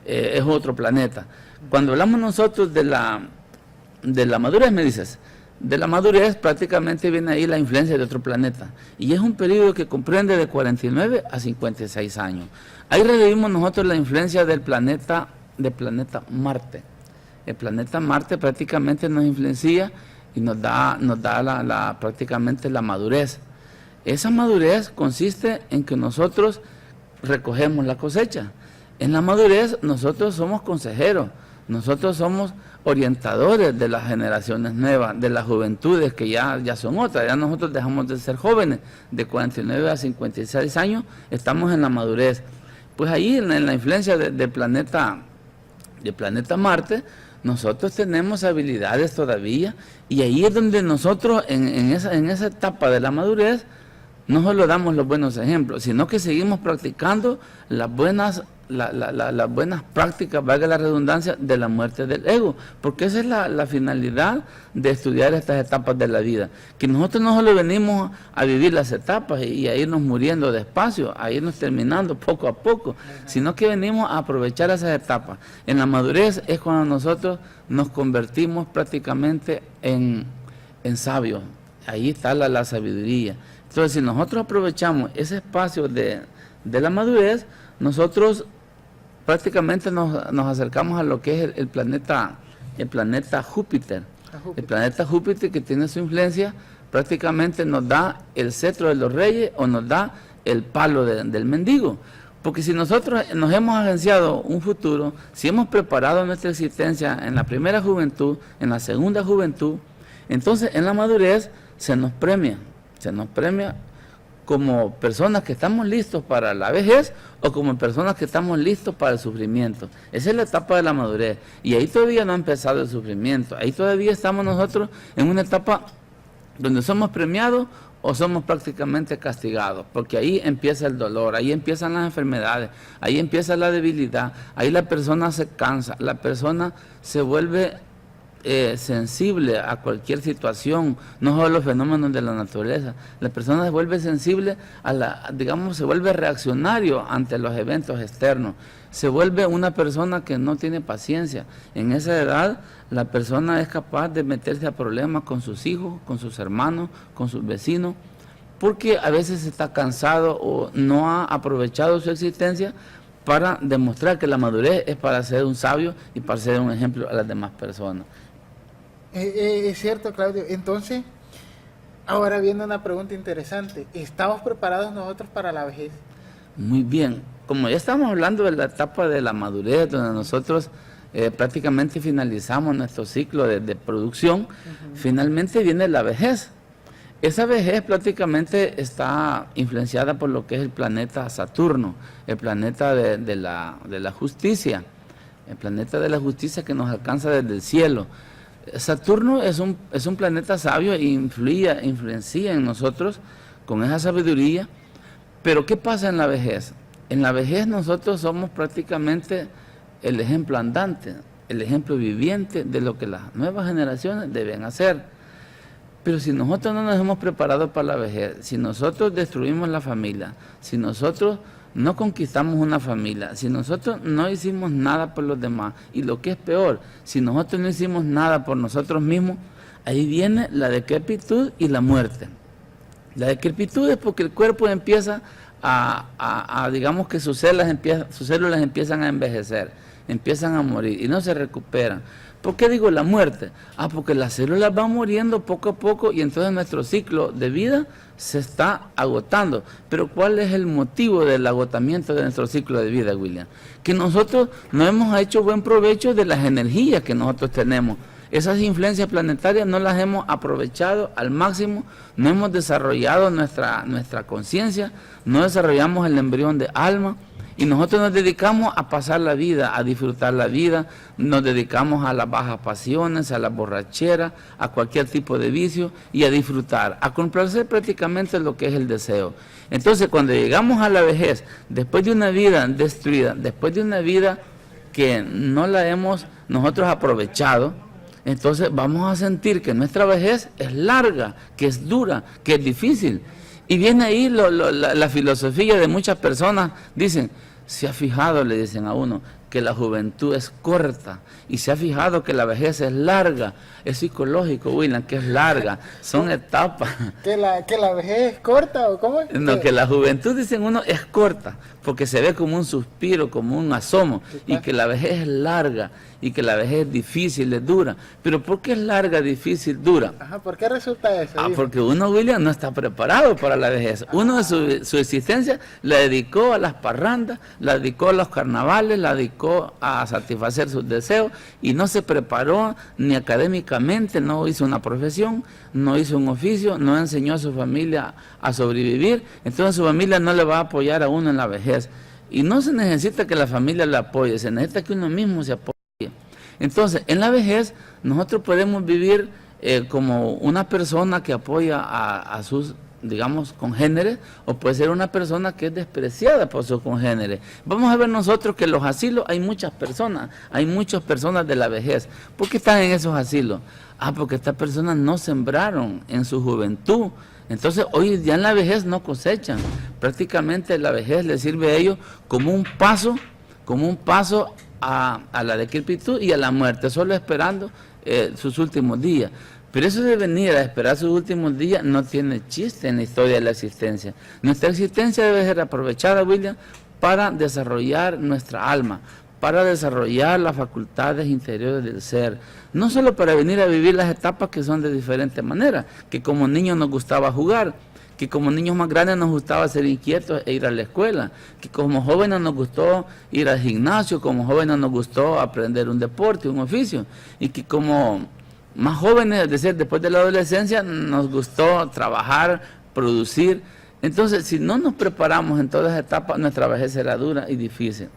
Es otro planeta. Cuando hablamos nosotros de la madurez, me dices, de la madurez prácticamente viene ahí la influencia de otro planeta, y es un periodo que comprende de 49 a 56 años. Ahí recibimos nosotros la influencia del planeta Marte. El planeta Marte prácticamente nos influencia y nos da prácticamente la madurez. Esa madurez consiste en que nosotros recogemos la cosecha. En la madurez nosotros somos consejeros, nosotros somos orientadores de las generaciones nuevas, de las juventudes que ya son otras. Ya nosotros dejamos de ser jóvenes, de 49 a 56 años, estamos en la madurez. Pues ahí en la influencia del planeta Marte, nosotros tenemos habilidades todavía, y ahí es donde nosotros en esa etapa de la madurez no solo damos los buenos ejemplos, sino que seguimos practicando las buenas prácticas, valga la redundancia, de la muerte del ego, porque esa es la finalidad de estudiar estas etapas de la vida, que nosotros no solo venimos a vivir las etapas y a irnos muriendo despacio, a irnos terminando poco a poco, sino que venimos a aprovechar esas etapas. En la madurez es cuando nosotros nos convertimos prácticamente en sabios, ahí está la sabiduría. Entonces, si nosotros aprovechamos ese espacio de la madurez, nosotros prácticamente nos acercamos a lo que es el planeta Júpiter. El planeta Júpiter, que tiene su influencia, prácticamente nos da el cetro de los reyes o nos da el palo del mendigo. Porque si nosotros nos hemos agenciado un futuro, si hemos preparado nuestra existencia en la primera juventud, en la segunda juventud, entonces en la madurez se nos premia como personas que estamos listos para la vejez o como personas que estamos listos para el sufrimiento. Esa es la etapa de la madurez. Y ahí todavía no ha empezado el sufrimiento. Ahí todavía estamos nosotros en una etapa donde somos premiados o somos prácticamente castigados, porque ahí empieza el dolor, ahí empiezan las enfermedades, ahí empieza la debilidad, ahí la persona se cansa, la persona se vuelve sensible a cualquier situación, no solo a los fenómenos de la naturaleza. La persona se vuelve sensible se vuelve reaccionario ante los eventos externos, se vuelve una persona que no tiene paciencia. En esa edad la persona es capaz de meterse a problemas con sus hijos, con sus hermanos, con sus vecinos, porque a veces está cansado o no ha aprovechado su existencia para demostrar que la madurez es para ser un sabio y para ser un ejemplo a las demás personas. Es cierto, Claudio. Entonces, ahora viene una pregunta interesante. ¿Estamos preparados nosotros para la vejez? Muy bien. Como ya estamos hablando de la etapa de la madurez, donde nosotros prácticamente finalizamos nuestro ciclo de producción, finalmente viene la vejez. Esa vejez prácticamente está influenciada por lo que es el planeta Saturno, el planeta de la justicia, el planeta de la justicia que nos alcanza desde el cielo. Saturno es un planeta sabio e influencia en nosotros con esa sabiduría, pero ¿qué pasa en la vejez? En la vejez nosotros somos prácticamente el ejemplo andante, el ejemplo viviente de lo que las nuevas generaciones deben hacer. Pero si nosotros no nos hemos preparado para la vejez, si nosotros destruimos la familia, si nosotros no conquistamos una familia, si nosotros no hicimos nada por los demás, y lo que es peor, si nosotros no hicimos nada por nosotros mismos, ahí viene la decrepitud y la muerte. La decrepitud es porque el cuerpo empieza digamos que sus células empiezan a envejecer, empiezan a morir y no se recuperan. ¿Por qué digo la muerte? Porque las células van muriendo poco a poco y entonces nuestro ciclo de vida se está agotando. Pero ¿cuál es el motivo del agotamiento de nuestro ciclo de vida, William? Que nosotros no hemos hecho buen provecho de las energías que nosotros tenemos. Esas influencias planetarias no las hemos aprovechado al máximo, no hemos desarrollado nuestra conciencia, no desarrollamos el embrión de alma. Y nosotros nos dedicamos a pasar la vida, a disfrutar la vida, nos dedicamos a las bajas pasiones, a la borrachera, a cualquier tipo de vicio y a disfrutar, a complacer prácticamente lo que es el deseo. Entonces, cuando llegamos a la vejez, después de una vida destruida, después de una vida que no la hemos nosotros aprovechado, entonces vamos a sentir que nuestra vejez es larga, que es dura, que es difícil. Y viene ahí la filosofía de muchas personas, dicen, se ha fijado, le dicen a uno, que la juventud es corta, y se ha fijado que la vejez es larga. Es psicológico, William, que es larga, son etapas. ¿Que la vejez es corta o cómo es? No, que la juventud, dicen uno, es corta, porque se ve como un suspiro, como un asomo, y que la vejez es larga, y que la vejez es difícil, es dura. Pero ¿por qué es larga, difícil, dura? Ajá, ¿por qué resulta eso? Porque uno, William, no está preparado para la vejez. Uno de su existencia la dedicó a las parrandas, la dedicó a los carnavales, la dedicó a satisfacer sus deseos, y no se preparó ni académicamente, no hizo una profesión, no hizo un oficio, no enseñó a su familia a sobrevivir. Entonces su familia no le va a apoyar a uno en la vejez. Y no se necesita que la familia le apoye, se necesita que uno mismo se apoye. Entonces, en la vejez, nosotros podemos vivir como una persona que apoya a sus, digamos, congéneres, o puede ser una persona que es despreciada por sus congéneres. Vamos a ver nosotros que en los asilos hay muchas personas de la vejez. ¿Por qué están en esos asilos? Porque estas personas no sembraron en su juventud. Entonces, hoy ya en la vejez no cosechan. Prácticamente la vejez les sirve a ellos como un paso a la decrepitud y a la muerte, solo esperando sus últimos días. Pero eso de venir a esperar sus últimos días no tiene chiste en la historia de la existencia. Nuestra existencia debe ser aprovechada, William, para desarrollar nuestra alma, para desarrollar las facultades interiores del ser, no solo para venir a vivir las etapas que son de diferentes maneras, que como niños nos gustaba jugar, que como niños más grandes nos gustaba ser inquietos e ir a la escuela, que como jóvenes nos gustó ir al gimnasio, como jóvenes nos gustó aprender un deporte, un oficio, y que como más jóvenes, es decir, después de la adolescencia, nos gustó trabajar, producir. Entonces, si no nos preparamos en todas las etapas, nuestra vejez será dura y difícil.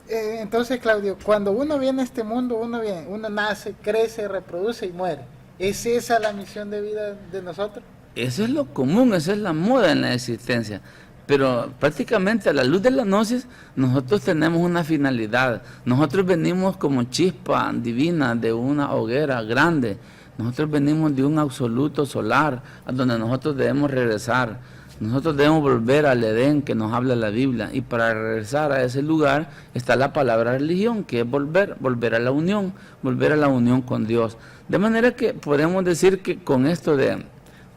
Entonces, Claudio, cuando uno viene a este mundo, uno nace, crece, reproduce y muere. ¿Es esa la misión de vida de nosotros? Eso es lo común, esa es la moda en la existencia. Pero prácticamente a la luz de la gnosis, nosotros tenemos una finalidad. Nosotros venimos como chispa divina de una hoguera grande. Nosotros venimos de un absoluto solar, a donde nosotros debemos regresar. Nosotros debemos volver al Edén que nos habla la Biblia, y para regresar a ese lugar está la palabra religión, que es volver a la unión con Dios. De manera que podemos decir que con esto de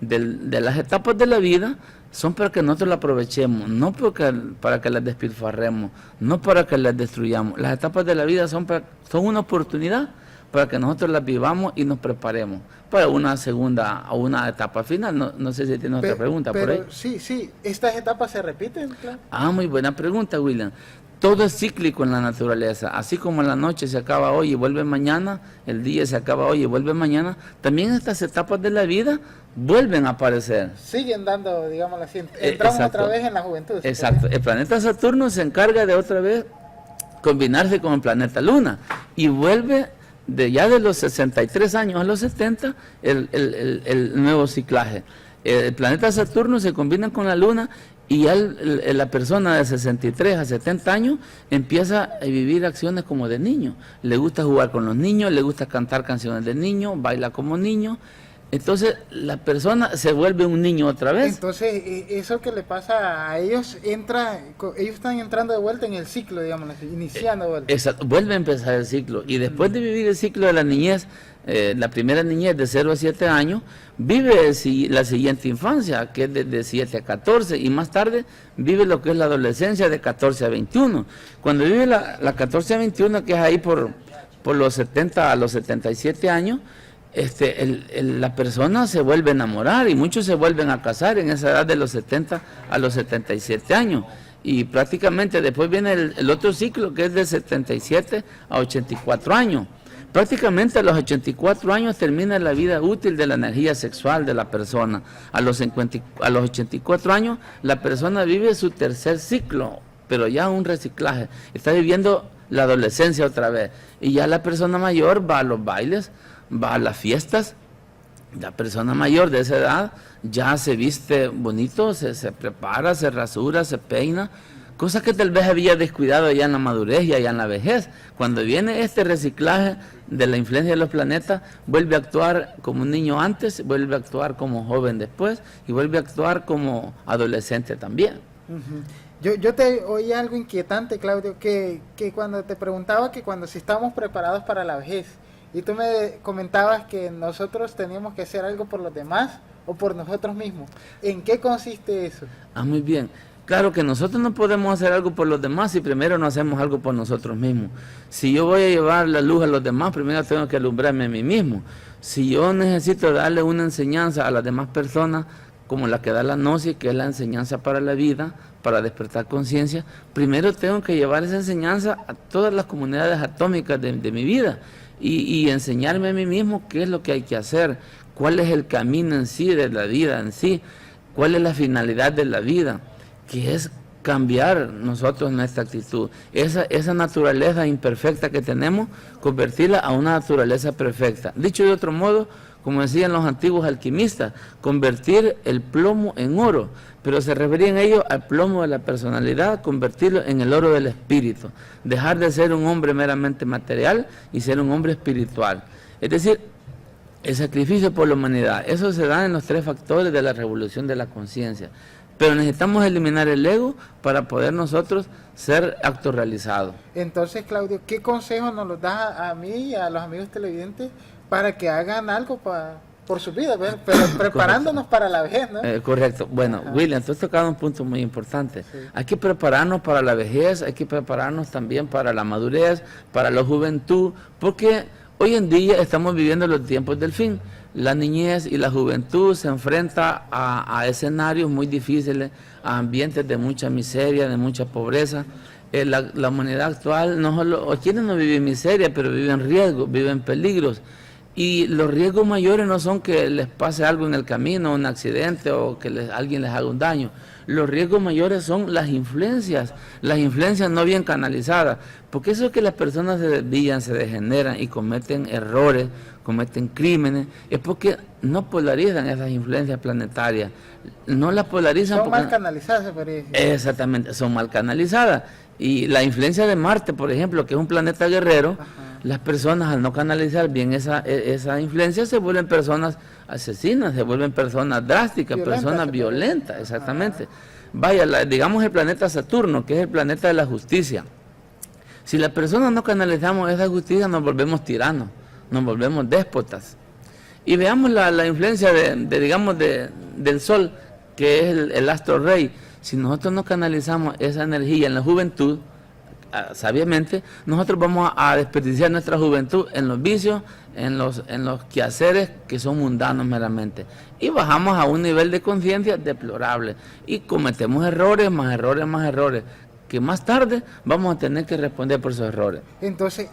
las etapas de la vida, son para que nosotros la aprovechemos, no para que las despilfarremos, no para que las destruyamos. Las etapas de la vida son una oportunidad para que nosotros las vivamos y nos preparemos para una segunda o una etapa final. No sé si tiene otra pregunta por ahí. Sí, ¿estas etapas se repiten? Claro. Muy buena pregunta, William. Todo es cíclico en la naturaleza, así como la noche se acaba hoy y vuelve mañana, el día se acaba hoy y vuelve mañana, también estas etapas de la vida vuelven a aparecer. Siguen dando, digamos así, entramos otra vez en la juventud. Exacto, el planeta Saturno se encarga de otra vez combinarse con el planeta Luna y vuelve ya de los 63 años a los 70 el nuevo ciclaje. El planeta Saturno se combina con la Luna y ya la persona de 63 a 70 años empieza a vivir acciones como de niño. Le gusta jugar con los niños, le gusta cantar canciones de niño, baila como niño. Entonces la persona se vuelve un niño otra vez. Entonces eso que le pasa a ellos, ellos están entrando de vuelta en el ciclo, digamos, iniciando de vuelta. Exacto, vuelve a empezar el ciclo. Y después de vivir el ciclo de la niñez, la primera niñez de 0 a 7 años, vive la siguiente infancia, que es de 7 a 14, y más tarde vive lo que es la adolescencia de 14 a 21. Cuando vive la 14 a 21, que es ahí por los 70 a los 77 años, la persona se vuelve a enamorar y muchos se vuelven a casar en esa edad de los 70 a los 77 años. Y prácticamente después viene el otro ciclo, que es de 77 a 84 años. Prácticamente a los 84 años termina la vida útil de la energía sexual de la persona. A los 84 años la persona vive su tercer ciclo, pero ya un reciclaje. Está viviendo la adolescencia otra vez. Y ya la persona mayor va a los bailes, va a las fiestas. La persona mayor de esa edad ya se viste bonito, se prepara, se rasura, se peina. Cosa que tal vez había descuidado ya en la madurez y ya en la vejez. Cuando viene este reciclaje de la influencia de los planetas, vuelve a actuar como un niño antes, vuelve a actuar como joven después y vuelve a actuar como adolescente también. Yo te oí algo inquietante, Claudio, que cuando te preguntaba que cuando si estamos preparados para la vejez, y tú me comentabas que nosotros teníamos que hacer algo por los demás o por nosotros mismos. ¿En qué consiste eso? Muy bien. Claro que nosotros no podemos hacer algo por los demás si primero no hacemos algo por nosotros mismos. Si yo voy a llevar la luz a los demás, primero tengo que alumbrarme a mí mismo. Si yo necesito darle una enseñanza a las demás personas, como la que da la gnosis, que es la enseñanza para la vida, para despertar conciencia, primero tengo que llevar esa enseñanza a todas las comunidades atómicas de mi vida y enseñarme a mí mismo qué es lo que hay que hacer, cuál es el camino en sí de la vida en sí, cuál es la finalidad de la vida, que es cambiar nosotros nuestra actitud, esa naturaleza imperfecta que tenemos, convertirla a una naturaleza perfecta. Dicho de otro modo, como decían los antiguos alquimistas, convertir el plomo en oro, pero se referían ellos al plomo de la personalidad, convertirlo en el oro del espíritu, dejar de ser un hombre meramente material y ser un hombre espiritual. Es decir, el sacrificio por la humanidad, eso se da en los 3 factores de la revolución de la conciencia. Pero necesitamos eliminar el ego para poder nosotros ser actos realizados. Entonces, Claudio, ¿qué consejo nos los das a mí y a los amigos televidentes para que hagan algo por su vida, pero preparándonos para la vejez, ¿no? Correcto. Bueno, William, tú has tocado un punto muy importante. Sí. Hay que prepararnos para la vejez, hay que prepararnos también para la madurez, para la juventud, porque hoy en día estamos viviendo los tiempos del fin. La niñez y la juventud se enfrenta a escenarios muy difíciles, a ambientes de mucha miseria, de mucha pobreza. La humanidad actual, no solo, quienes no viven miseria, pero viven riesgos, viven peligros. Y los riesgos mayores no son que les pase algo en el camino, un accidente o que alguien les haga un daño. Los riesgos mayores son las influencias no bien canalizadas. Porque eso es que las personas se desvían, se degeneran y cometen errores, cometen crímenes, es porque no polarizan esas influencias planetarias. No las polarizan Son porque... mal canalizadas, se podría decir. Exactamente, son mal canalizadas. Y la influencia de Marte, por ejemplo, que es un planeta guerrero, Ajá. las personas al no canalizar bien esa influencia se vuelven personas asesinas, se vuelven personas drásticas, Violentas, personas se violentas, exactamente. Vaya, digamos el planeta Saturno, que es el planeta de la justicia. Si las personas no canalizamos esa justicia, nos volvemos tiranos, nos volvemos déspotas. Y veamos la influencia del Sol, que es el astro rey. Si nosotros no canalizamos esa energía en la juventud, sabiamente, nosotros vamos a desperdiciar nuestra juventud en los vicios, en los quehaceres que son mundanos meramente. Y bajamos a un nivel de conciencia deplorable. Y cometemos errores, más errores, más errores, que más tarde vamos a tener que responder por esos errores. Entonces,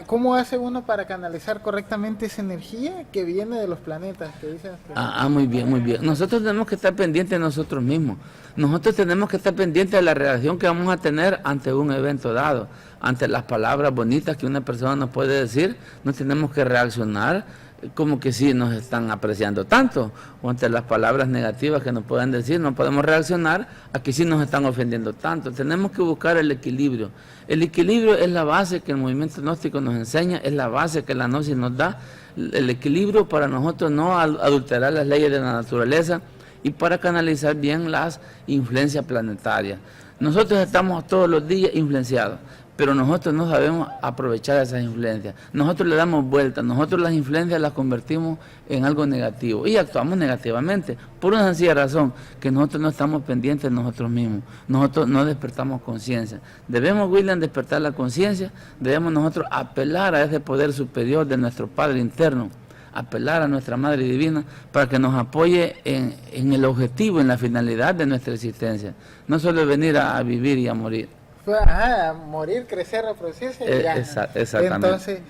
¿cómo hace uno para canalizar correctamente esa energía que viene de los planetas? Que dicen que... Muy bien, muy bien. Nosotros tenemos que estar pendientes de nosotros mismos. Nosotros tenemos que estar pendientes de la reacción que vamos a tener ante un evento dado. Ante las palabras bonitas que una persona nos puede decir, no tenemos que reaccionar como que sí nos están apreciando tanto, o ante las palabras negativas que nos puedan decir, no podemos reaccionar a que sí nos están ofendiendo tanto. Tenemos que buscar el equilibrio. El equilibrio es la base que el movimiento gnóstico nos enseña, es la base que la gnosis nos da, el equilibrio para nosotros no adulterar las leyes de la naturaleza y para canalizar bien las influencias planetarias. Nosotros estamos todos los días influenciados, pero nosotros no sabemos aprovechar esas influencias. Nosotros le damos vuelta, nosotros las influencias las convertimos en algo negativo y actuamos negativamente, por una sencilla razón, que nosotros no estamos pendientes de nosotros mismos, nosotros no despertamos conciencia. Debemos, William, despertar la conciencia, debemos nosotros apelar a ese poder superior de nuestro Padre interno, apelar a nuestra Madre Divina para que nos apoye en el objetivo, en la finalidad de nuestra existencia. No solo venir a vivir y a morir. Ajá, morir, crecer, reproducirse y ya. Exactamente.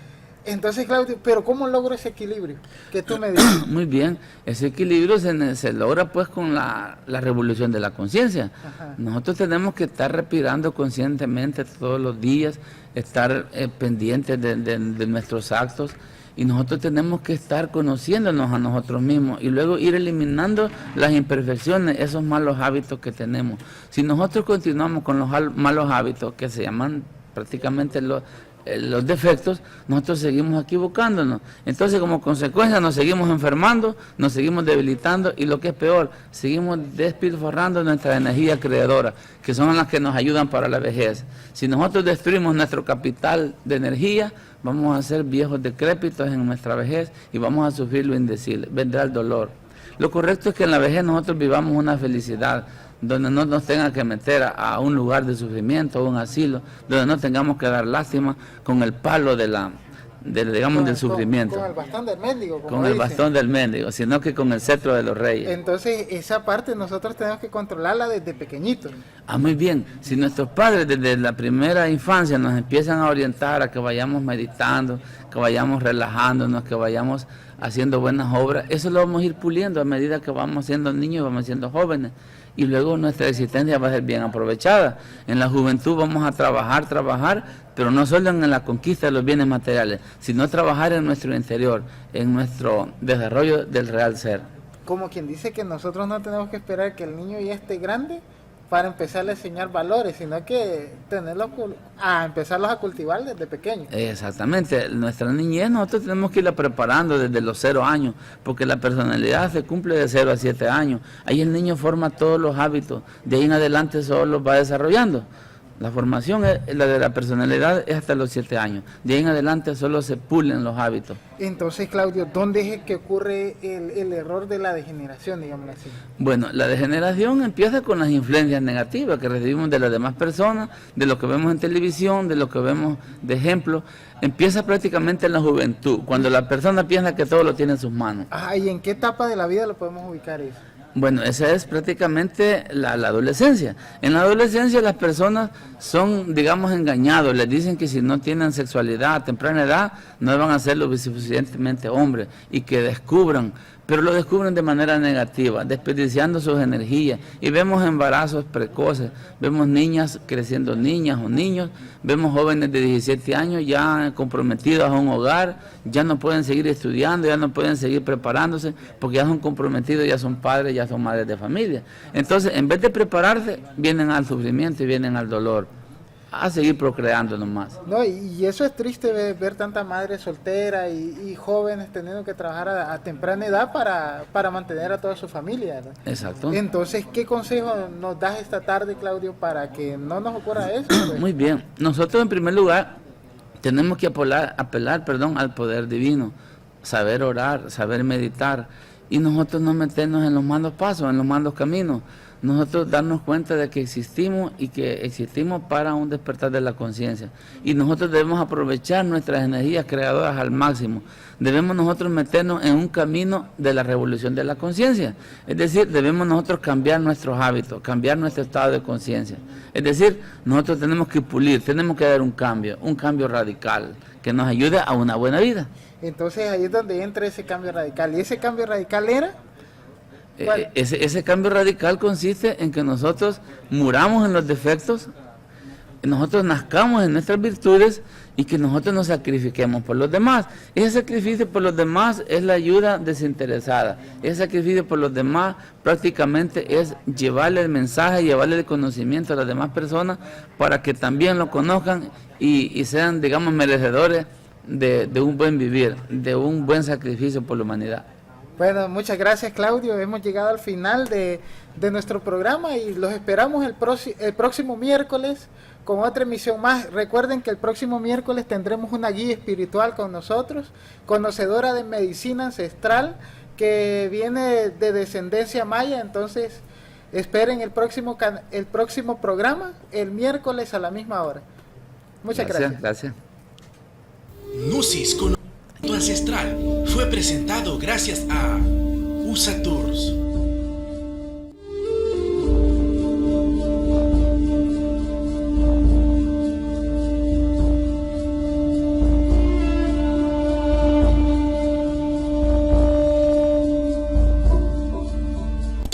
Entonces, Claudio, pero ¿cómo logro ese equilibrio que tú me dices? Muy bien, ese equilibrio se logra pues con la revolución de la conciencia. Nosotros tenemos que estar respirando conscientemente todos los días, estar pendientes de nuestros actos, y nosotros tenemos que estar conociéndonos a nosotros mismos y luego ir eliminando las imperfecciones, esos malos hábitos que tenemos. Si nosotros continuamos con los malos hábitos, que se llaman prácticamente los defectos, nosotros seguimos equivocándonos. Entonces, como consecuencia, nos seguimos enfermando, nos seguimos debilitando y lo que es peor, seguimos despilfarrando nuestra energía creadora, que son las que nos ayudan para la vejez. Si nosotros destruimos nuestro capital de energía, vamos a ser viejos decrépitos en nuestra vejez y vamos a sufrir lo indecible, vendrá el dolor. Lo correcto es que en la vejez nosotros vivamos una felicidad, donde no nos tengan que meter a un lugar de sufrimiento, a un asilo, donde no tengamos que dar lástima con el palo del sufrimiento. Con el bastón del mendigo, como con el dicen. bastón del mendigo, sino que con el cetro de los reyes. Entonces, esa parte nosotros tenemos que controlarla desde pequeñitos. Muy bien. Si nuestros padres desde la primera infancia nos empiezan a orientar a que vayamos meditando, que vayamos relajándonos, que vayamos haciendo buenas obras, eso lo vamos a ir puliendo a medida que vamos siendo niños, vamos siendo jóvenes. Y luego nuestra existencia va a ser bien aprovechada. En la juventud vamos a trabajar, pero no solo en la conquista de los bienes materiales, sino trabajar en nuestro interior, en nuestro desarrollo del real ser. Como quien dice que nosotros no tenemos que esperar que el niño ya esté grande para empezarle a enseñar valores, sino que empezarlos a cultivar desde pequeños. Exactamente, nuestra niñez nosotros tenemos que irla preparando desde los 0 años, porque la personalidad se cumple de 0 a 7 años. Ahí el niño forma todos los hábitos, de ahí en adelante solo los va desarrollando. La formación, la de la personalidad, es hasta los 7 años. De ahí en adelante solo se pulen los hábitos. Entonces, Claudio, ¿dónde es que ocurre el error de la degeneración, digámoslo así? Bueno, la degeneración empieza con las influencias negativas que recibimos de las demás personas, de lo que vemos en televisión, de lo que vemos de ejemplo. Empieza prácticamente en la juventud, cuando la persona piensa que todo lo tiene en sus manos. ¿Y en qué etapa de la vida lo podemos ubicar eso? Bueno, esa es prácticamente la adolescencia. En la adolescencia las personas son, digamos, engañados. Les dicen que si no tienen sexualidad a temprana edad, no van a hacer lo suficientemente hombres y que descubran, pero lo descubren de manera negativa, desperdiciando sus energías. Y vemos embarazos precoces, vemos niñas creciendo niñas o niños, vemos jóvenes de 17 años ya comprometidos a un hogar, ya no pueden seguir estudiando, ya no pueden seguir preparándose, porque ya son comprometidos, ya son padres, ya son madres de familia. Entonces, en vez de prepararse, vienen al sufrimiento y vienen al dolor, a seguir procreando nomás. No, y eso es triste ver tanta madre soltera y jóvenes teniendo que trabajar a temprana edad para mantener a toda su familia, ¿verdad? Exacto. Entonces, ¿qué consejo nos das esta tarde, Claudio, para que no nos ocurra eso? Pues? Muy bien. Nosotros, en primer lugar, tenemos que apelar, al poder divino, saber orar, saber meditar, y nosotros no meternos en los malos pasos, en los malos caminos. Nosotros darnos cuenta de que existimos y que existimos para un despertar de la conciencia. Y nosotros debemos aprovechar nuestras energías creadoras al máximo. Debemos nosotros meternos en un camino de la revolución de la conciencia. Es decir, debemos nosotros cambiar nuestros hábitos, cambiar nuestro estado de conciencia. Es decir, nosotros tenemos que pulir, tenemos que dar un cambio radical que nos ayude a una buena vida. Entonces ahí es donde entra ese cambio radical. ¿Y ese cambio radical era? Ese cambio radical consiste en que nosotros muramos en los defectos, nosotros nazcamos en nuestras virtudes y que nosotros nos sacrifiquemos por los demás. Ese sacrificio por los demás es la ayuda desinteresada. Ese sacrificio por los demás prácticamente es llevarle el mensaje, llevarle el conocimiento a las demás personas para que también lo conozcan y sean, digamos, merecedores de un buen vivir, de un buen sacrificio por la humanidad. Bueno, muchas gracias, Claudio. Hemos llegado al final de nuestro programa y los esperamos el próximo miércoles con otra emisión más. Recuerden que el próximo miércoles tendremos una guía espiritual con nosotros, conocedora de medicina ancestral, que viene de descendencia maya. Entonces, esperen el próximo programa el miércoles a la misma hora. Muchas gracias. Gracias. Gnosis con ancestral fue presentado gracias a USA Tours.